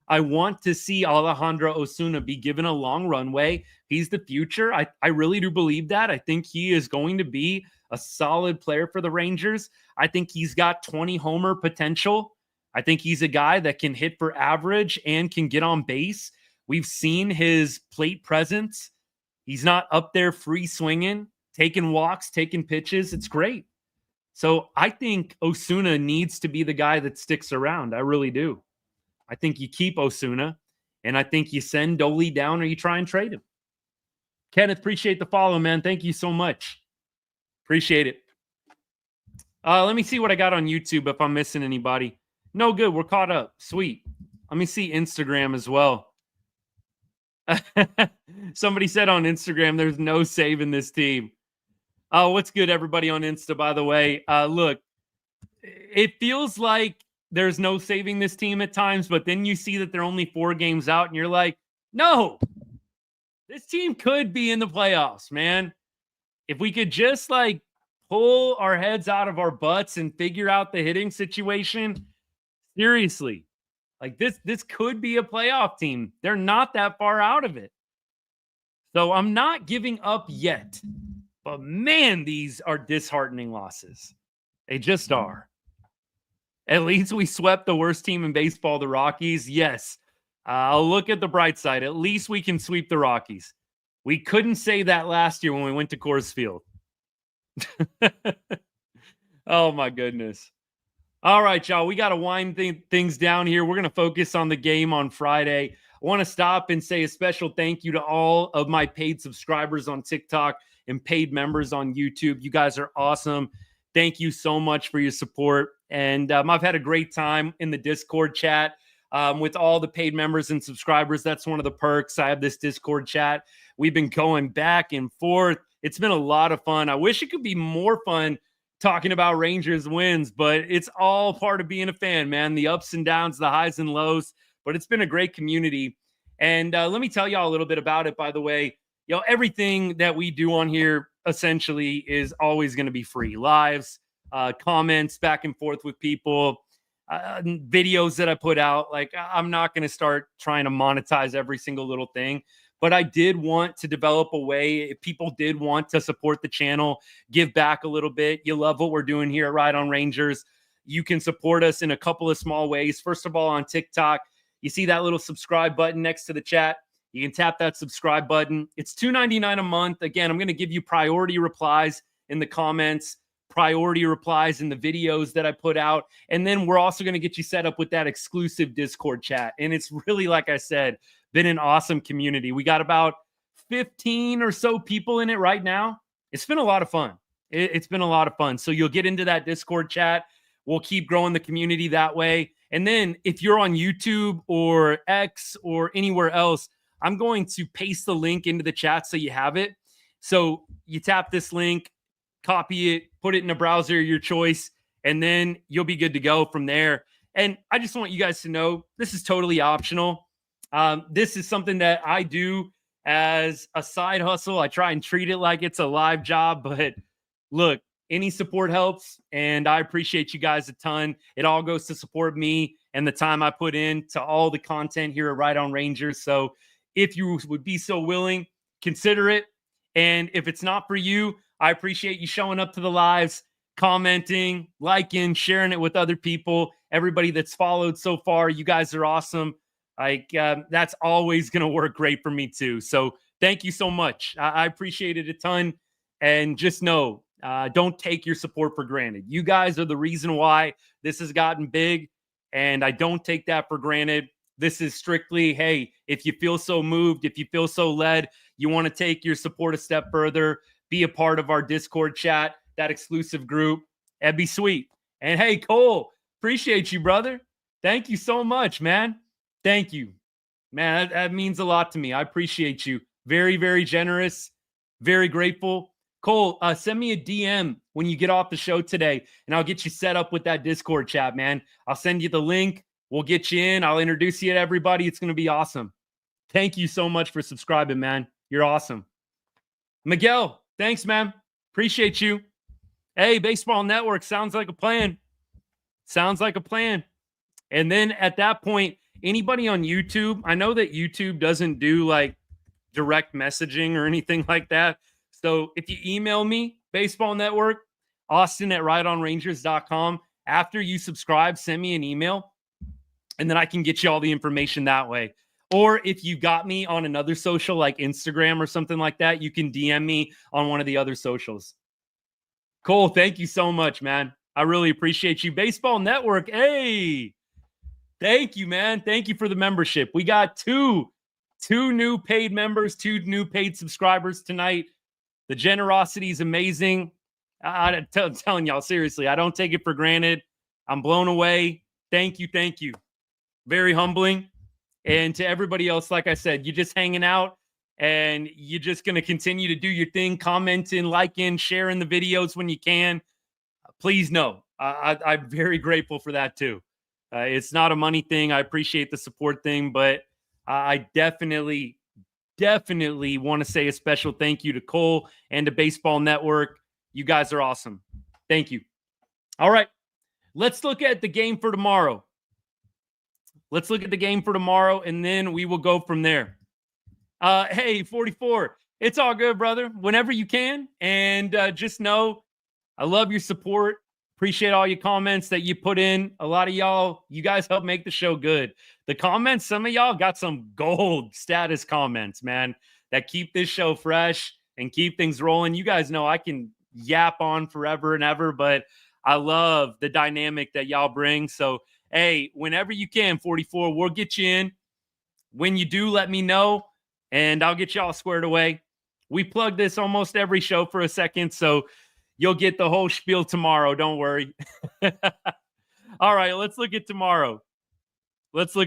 I want to see Alejandro Osuna be given a long runway. He's the future. I really do believe that. I think he is going to be a solid player for the Rangers. I think he's got 20 homer potential. I think he's a guy that can hit for average and can get on base. We've seen his plate presence. He's not up there free swinging, taking walks, taking pitches. It's great. So I think Osuna needs to be the guy that sticks around. I really do. I think you keep Osuna, and I think you send Dolly down or you try and trade him. Kenneth, appreciate the follow, man. Thank you so much. Appreciate it. Let me see what I got on YouTube if I'm missing anybody. No, good. We're caught up. Sweet. Let me see Instagram as well. Somebody said on Instagram, there's no saving this team. Oh, what's good, everybody on Insta, by the way? Look, it feels like there's no saving this team at times, but then you see that they're only 4 games out, and you're like, no, this team could be in the playoffs, man. If we could just, like, pull our heads out of our butts and figure out the hitting situation, seriously, like, this could be a playoff team. They're not that far out of it. So I'm not giving up yet. But, man, these are disheartening losses. They just are. At least we swept the worst team in baseball, the Rockies. Yes, I'll look at the bright side. At least we can sweep the Rockies. We couldn't say that last year when we went to Coors Field. Oh, my goodness. All right, y'all. We got to wind things down here. We're going to focus on the game on Friday. I want to stop and say a special thank you to all of my paid subscribers on TikTok and paid members on YouTube. You guys are awesome. Thank you so much for your support. And I've had a great time in the Discord chat with all the paid members and subscribers. That's one of the perks. I have this Discord chat. We've been going back and forth. It's been a lot of fun. I wish it could be more fun talking about Rangers wins, but it's all part of being a fan, man. The ups and downs, the highs and lows. But it's been a great community. And let me tell y'all a little bit about it, by the way. You know, everything that we do on here essentially is always going to be free. Lives, comments back and forth with people, videos that I put out. Like, I'm not going to start trying to monetize every single little thing, but I did want to develop a way. If people did want to support the channel, give back a little bit, you love what we're doing here at Ride on Rangers, you can support us in a couple of small ways. First of all, on TikTok, you see that little subscribe button next to the chat. You can tap that subscribe button. It's $2.99 a month. Again, I'm going to give you priority replies in the comments, priority replies in the videos that I put out. And then we're also going to get you set up with that exclusive Discord chat. And it's really, like I said, been an awesome community. We got about 15 or so people in it right now. It's been a lot of fun. It's been a lot of fun. So you'll get into that Discord chat. We'll keep growing the community that way. And then if you're on YouTube or X or anywhere else, I'm going to paste the link into the chat so you have it. So you tap this link, copy it, put it in a browser of your choice, and then you'll be good to go from there. And I just want you guys to know this is totally optional. This is something that I do as a side hustle. I try and treat it like it's a live job, but look, any support helps, and I appreciate you guys a ton. It all goes to support me and the time I put in to all the content here at Ride on Rangers. So if you would be so willing, consider it. And if it's not for you, I appreciate you showing up to the lives, commenting, liking, sharing it with other people. Everybody that's followed so far, you guys are awesome. That's always going to work great for me too. So thank you so much. I appreciate it a ton. And just know, don't take your support for granted. You guys are the reason why this has gotten big. And I don't take that for granted. This is strictly, hey, if you feel so moved, if you feel so led, you want to take your support a step further, be a part of our Discord chat, that exclusive group, that'd be sweet. And hey, Cole, appreciate you, brother. Thank you so much, man. Thank you, man. That means a lot to me. I appreciate you. Very, very generous. Very grateful. Cole, send me a DM when you get off the show today, and I'll get you set up with that Discord chat, man. I'll send you the link. We'll get you in. I'll introduce you to everybody. It's going to be awesome. Thank you so much for subscribing, man. You're awesome. Miguel, thanks, man. Appreciate you. Hey, Baseball Network, sounds like a plan. Sounds like a plan. And then at that point, anybody on YouTube, I know that YouTube doesn't do like direct messaging or anything like that. So if you email me, Baseball Network, Austin@rightonrangers.com, after you subscribe, send me an email, and then I can get you all the information that way. Or if you got me on another social like Instagram or something like that, you can DM me on one of the other socials. Cole, thank you so much, man. I really appreciate you. Baseball Network, hey, thank you, man. Thank you for the membership. We got two new paid members, 2 new paid subscribers tonight. The generosity is amazing. I'm telling y'all, seriously, I don't take it for granted. I'm blown away. Thank you. Thank you. Very humbling. And to everybody else, like I said, you're just hanging out and you're just going to continue to do your thing, commenting, liking, sharing the videos when you can. Please know, I'm very grateful for that too. It's not a money thing. I appreciate the support thing, but I definitely want to say a special thank you to Cole and to Baseball Network. You guys are awesome. Thank you. All right, let's look at the game for tomorrow. And then we will go from there. Hey, 44, it's all good, brother. Whenever you can. And just know, I love your support. Appreciate all your comments that you put in. A lot of y'all, you guys help make the show good. The comments, some of y'all got some gold status comments, man, that keep this show fresh and keep things rolling. You guys know I can yap on forever and ever, but I love the dynamic that y'all bring. So, hey, whenever you can, 44, we'll get you in. When you do, let me know, and I'll get y'all squared away. We plug this almost every show for a second, so you'll get the whole spiel tomorrow. Don't worry. All right, let's look at tomorrow. So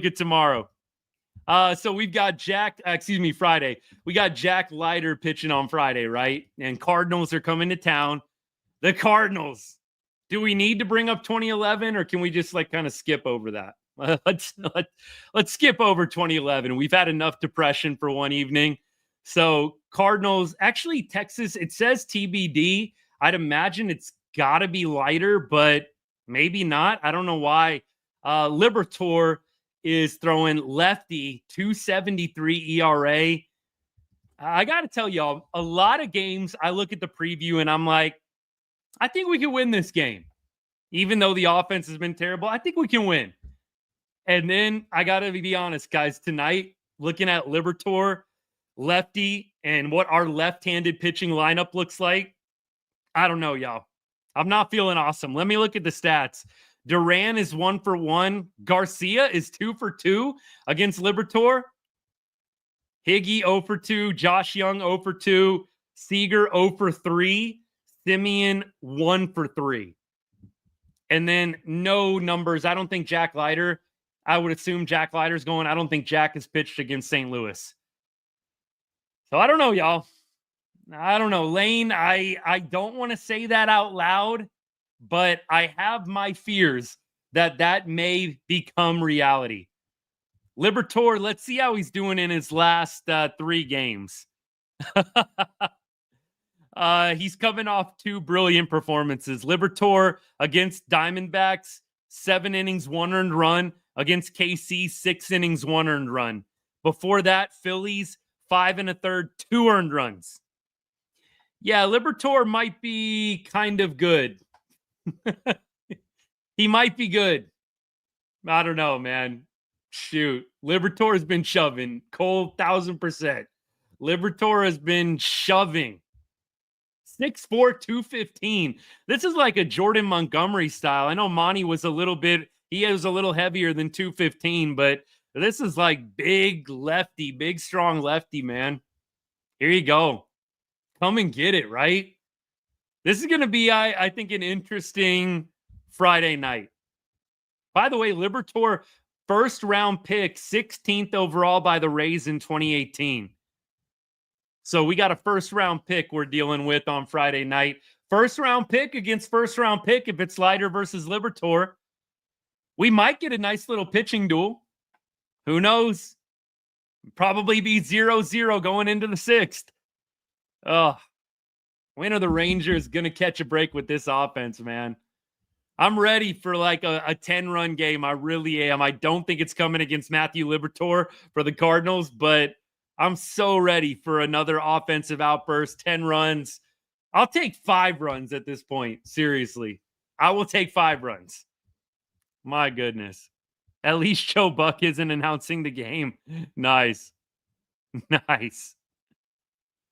we've got Friday. We got Jack Leiter pitching on Friday, right? And Cardinals are coming to town. The Cardinals. Do we need to bring up 2011, or can we just like kind of skip over that? Let's skip over 2011. We've had enough depression for one evening. So Cardinals, actually Texas, it says TBD. I'd imagine it's got to be Leiter, but maybe not. I don't know why. Liberatore is throwing lefty, 2.73 ERA. I got to tell y'all, a lot of games I look at the preview and I'm like, I think we can win this game. Even though the offense has been terrible, I think we can win. And then I got to be honest, guys, tonight, looking at Liberatore, lefty, and what our left-handed pitching lineup looks like, I don't know, y'all. I'm not feeling awesome. Let me look at the stats. Duran is 1 for 1. Garcia is 2 for 2 against Liberatore. Higgy 0 for 2. Josh Young 0 for 2. Seager 0 for 3. Simeon 1 for 3. And then no numbers. I don't think Jack Leiter. I would assume Jack Leiter's going. I don't think Jack has pitched against St. Louis. So I don't know, y'all. I don't know. Lane, I don't want to say that out loud, but I have my fears that may become reality. Liberatore, let's see how he's doing in his last 3 games. He's coming off 2 brilliant performances. Liberatore against Diamondbacks, 7 innings, 1 earned run. Against KC, 6 innings, 1 earned run. Before that, Phillies, 5 1/3, 2 earned runs. Yeah, Liberatore might be kind of good. He might be good. I don't know, man. Shoot. Libertor has been shoving. Cole, 1,000%. Libertor has been shoving. 6'4", 215. This is like a Jordan Montgomery style. I know Monty was a little heavier than 215, but this is like big lefty, big strong lefty, man. Here you go. Come and get it, right? This is going to be, I think, an interesting Friday night. By the way, Libertor, first round pick, 16th overall by the Rays in 2018. So we got a first round pick we're dealing with on Friday night. First round pick against first round pick if it's Leiter versus Libertor. We might get a nice little pitching duel. Who knows? Probably be 0-0 going into the sixth. Oh, when are the Rangers going to catch a break with this offense, man? I'm ready for like a 10-run game. I really am. I don't think it's coming against Matthew Libertor for the Cardinals, but I'm so ready for another offensive outburst, 10 runs. I'll take 5 runs at this point. Seriously. I will take 5 runs. My goodness. At least Joe Buck isn't announcing the game. Nice. Nice.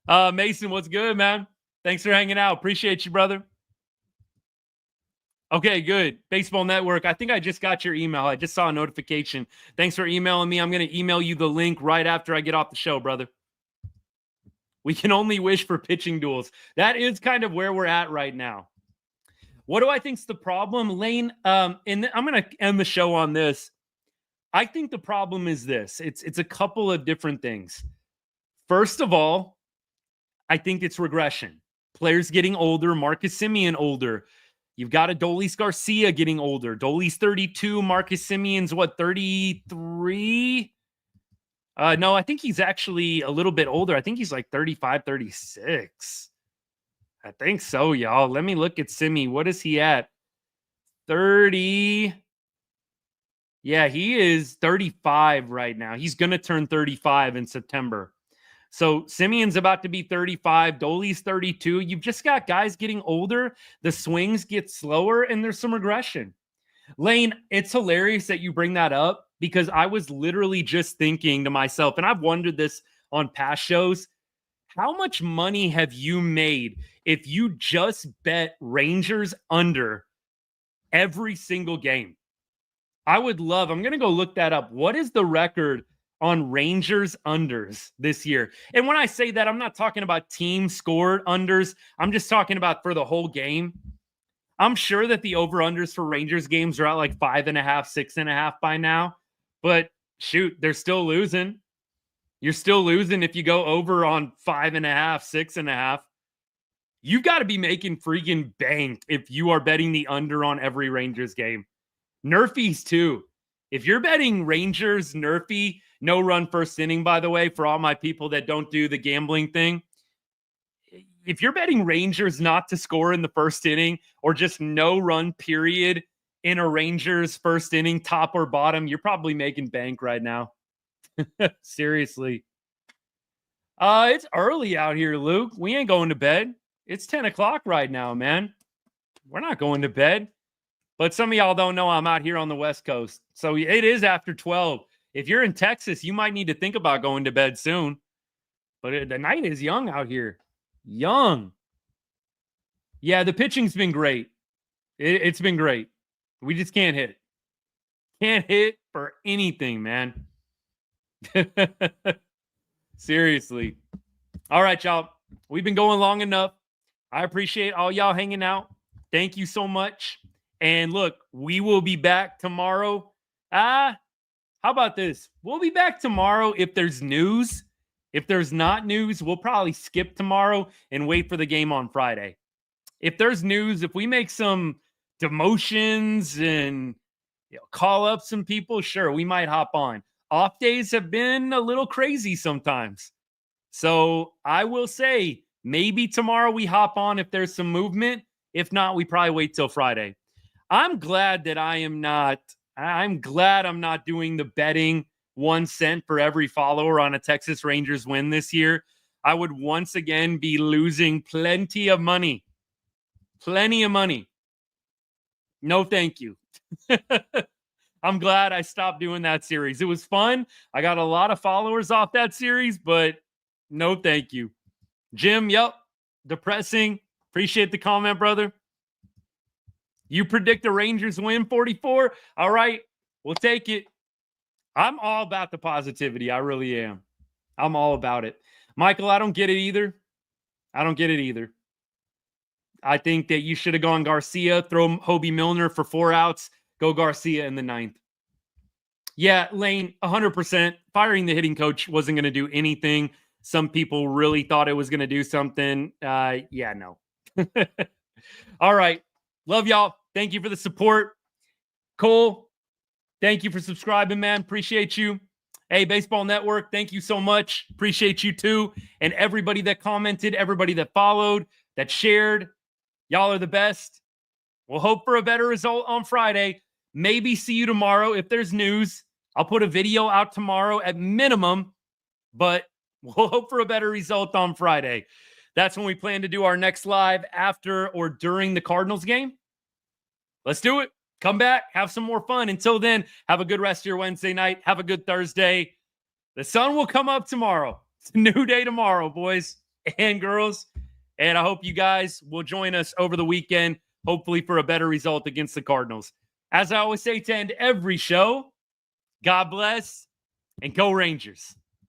Mason, what's good, man? Thanks for hanging out. Appreciate you, brother. Okay, good. Baseball Network. I think I just got your email. I just saw a notification. Thanks for emailing me. I'm going to email you the link right after I get off the show, brother. We can only wish for pitching duels. That is kind of where we're at right now. What do I think's the problem, Lane? And I'm going to end the show on this. I think the problem is this. It's a couple of different things. First of all, I think it's regression. Players getting older. Marcus Semien older. You've got Adolis Garcia getting older. Adolis 32. Marcus Simeon's what, 33? No, I think he's actually a little bit older. I think he's like 35, 36. I think so, y'all. Let me look at Simi. What is he at? 30. Yeah, he is 35 right now. He's going to turn 35 in September. So Simeon's about to be 35. Dolly's 32. You've just got guys getting older. The swings get slower, and there's some regression. Lane, it's hilarious that you bring that up because I was literally just thinking to myself, and I've wondered this on past shows, how much money have you made if you just bet Rangers under every single game? I'm going to go look that up. What is the record on Rangers unders this year? And when I say that, I'm not talking about team scored unders. I'm just talking about for the whole game. I'm sure that the over-unders for Rangers games are at like 5.5, 6.5 by now. But shoot, they're still losing. You're still losing if you go over on 5.5, 6.5. You've got to be making freaking bank if you are betting the under on every Rangers game. Nerfies too. If you're betting Rangers, Nerfy, no run first inning, by the way, for all my people that don't do the gambling thing. If you're betting Rangers not to score in the first inning or just no run period in a Rangers first inning, top or bottom, you're probably making bank right now. Seriously. It's early out here, Luke. We ain't going to bed. It's 10 o'clock right now, man. We're not going to bed. But some of y'all don't know I'm out here on the West Coast. So it is after 12. If you're in Texas, you might need to think about going to bed soon. But the night is young out here. Young. Yeah, the pitching's been great. It's been great. We just can't hit. Can't hit for anything, man. Seriously. All right, y'all. We've been going long enough. I appreciate all y'all hanging out. Thank you so much. And look, we will be back tomorrow. How about this? We'll be back tomorrow if there's news. If there's not news, we'll probably skip tomorrow and wait for the game on Friday. If there's news, if we make some demotions and call up some people, sure, we might hop on. Off days have been a little crazy sometimes. So I will say maybe tomorrow we hop on if there's some movement. If not, we probably wait till Friday. I'm glad that I'm not doing the betting 1 cent for every follower on a Texas Rangers win this year. I would once again be losing plenty of money. Plenty of money. No, thank you. I'm glad I stopped doing that series. It was fun. I got a lot of followers off that series, but no, thank you. Jim, yep. Depressing. Appreciate the comment, brother. You predict the Rangers win 44? All right. We'll take it. I'm all about the positivity. I really am. I'm all about it. Michael, I don't get it either. I think that you should have gone Garcia, throw Hobie Milner for 4 outs, go Garcia in the 9th. Yeah, Lane, 100%. Firing the hitting coach wasn't going to do anything. Some people really thought it was going to do something. Yeah, no. All right. Love y'all. Thank you for the support. Cole, thank you for subscribing, man. Appreciate you. Hey, Baseball Network, thank you so much. Appreciate you too. And everybody that commented, everybody that followed, that shared, y'all are the best. We'll hope for a better result on Friday. Maybe see you tomorrow if there's news. I'll put a video out tomorrow at minimum, but we'll hope for a better result on Friday. That's when we plan to do our next live after or during the Cardinals game. Let's do it. Come back, have some more fun. Until then, have a good rest of your Wednesday night. Have a good Thursday. The sun will come up tomorrow. It's a new day tomorrow, boys and girls. And I hope you guys will join us over the weekend, hopefully for a better result against the Cardinals. As I always say to end every show, God bless and go Rangers.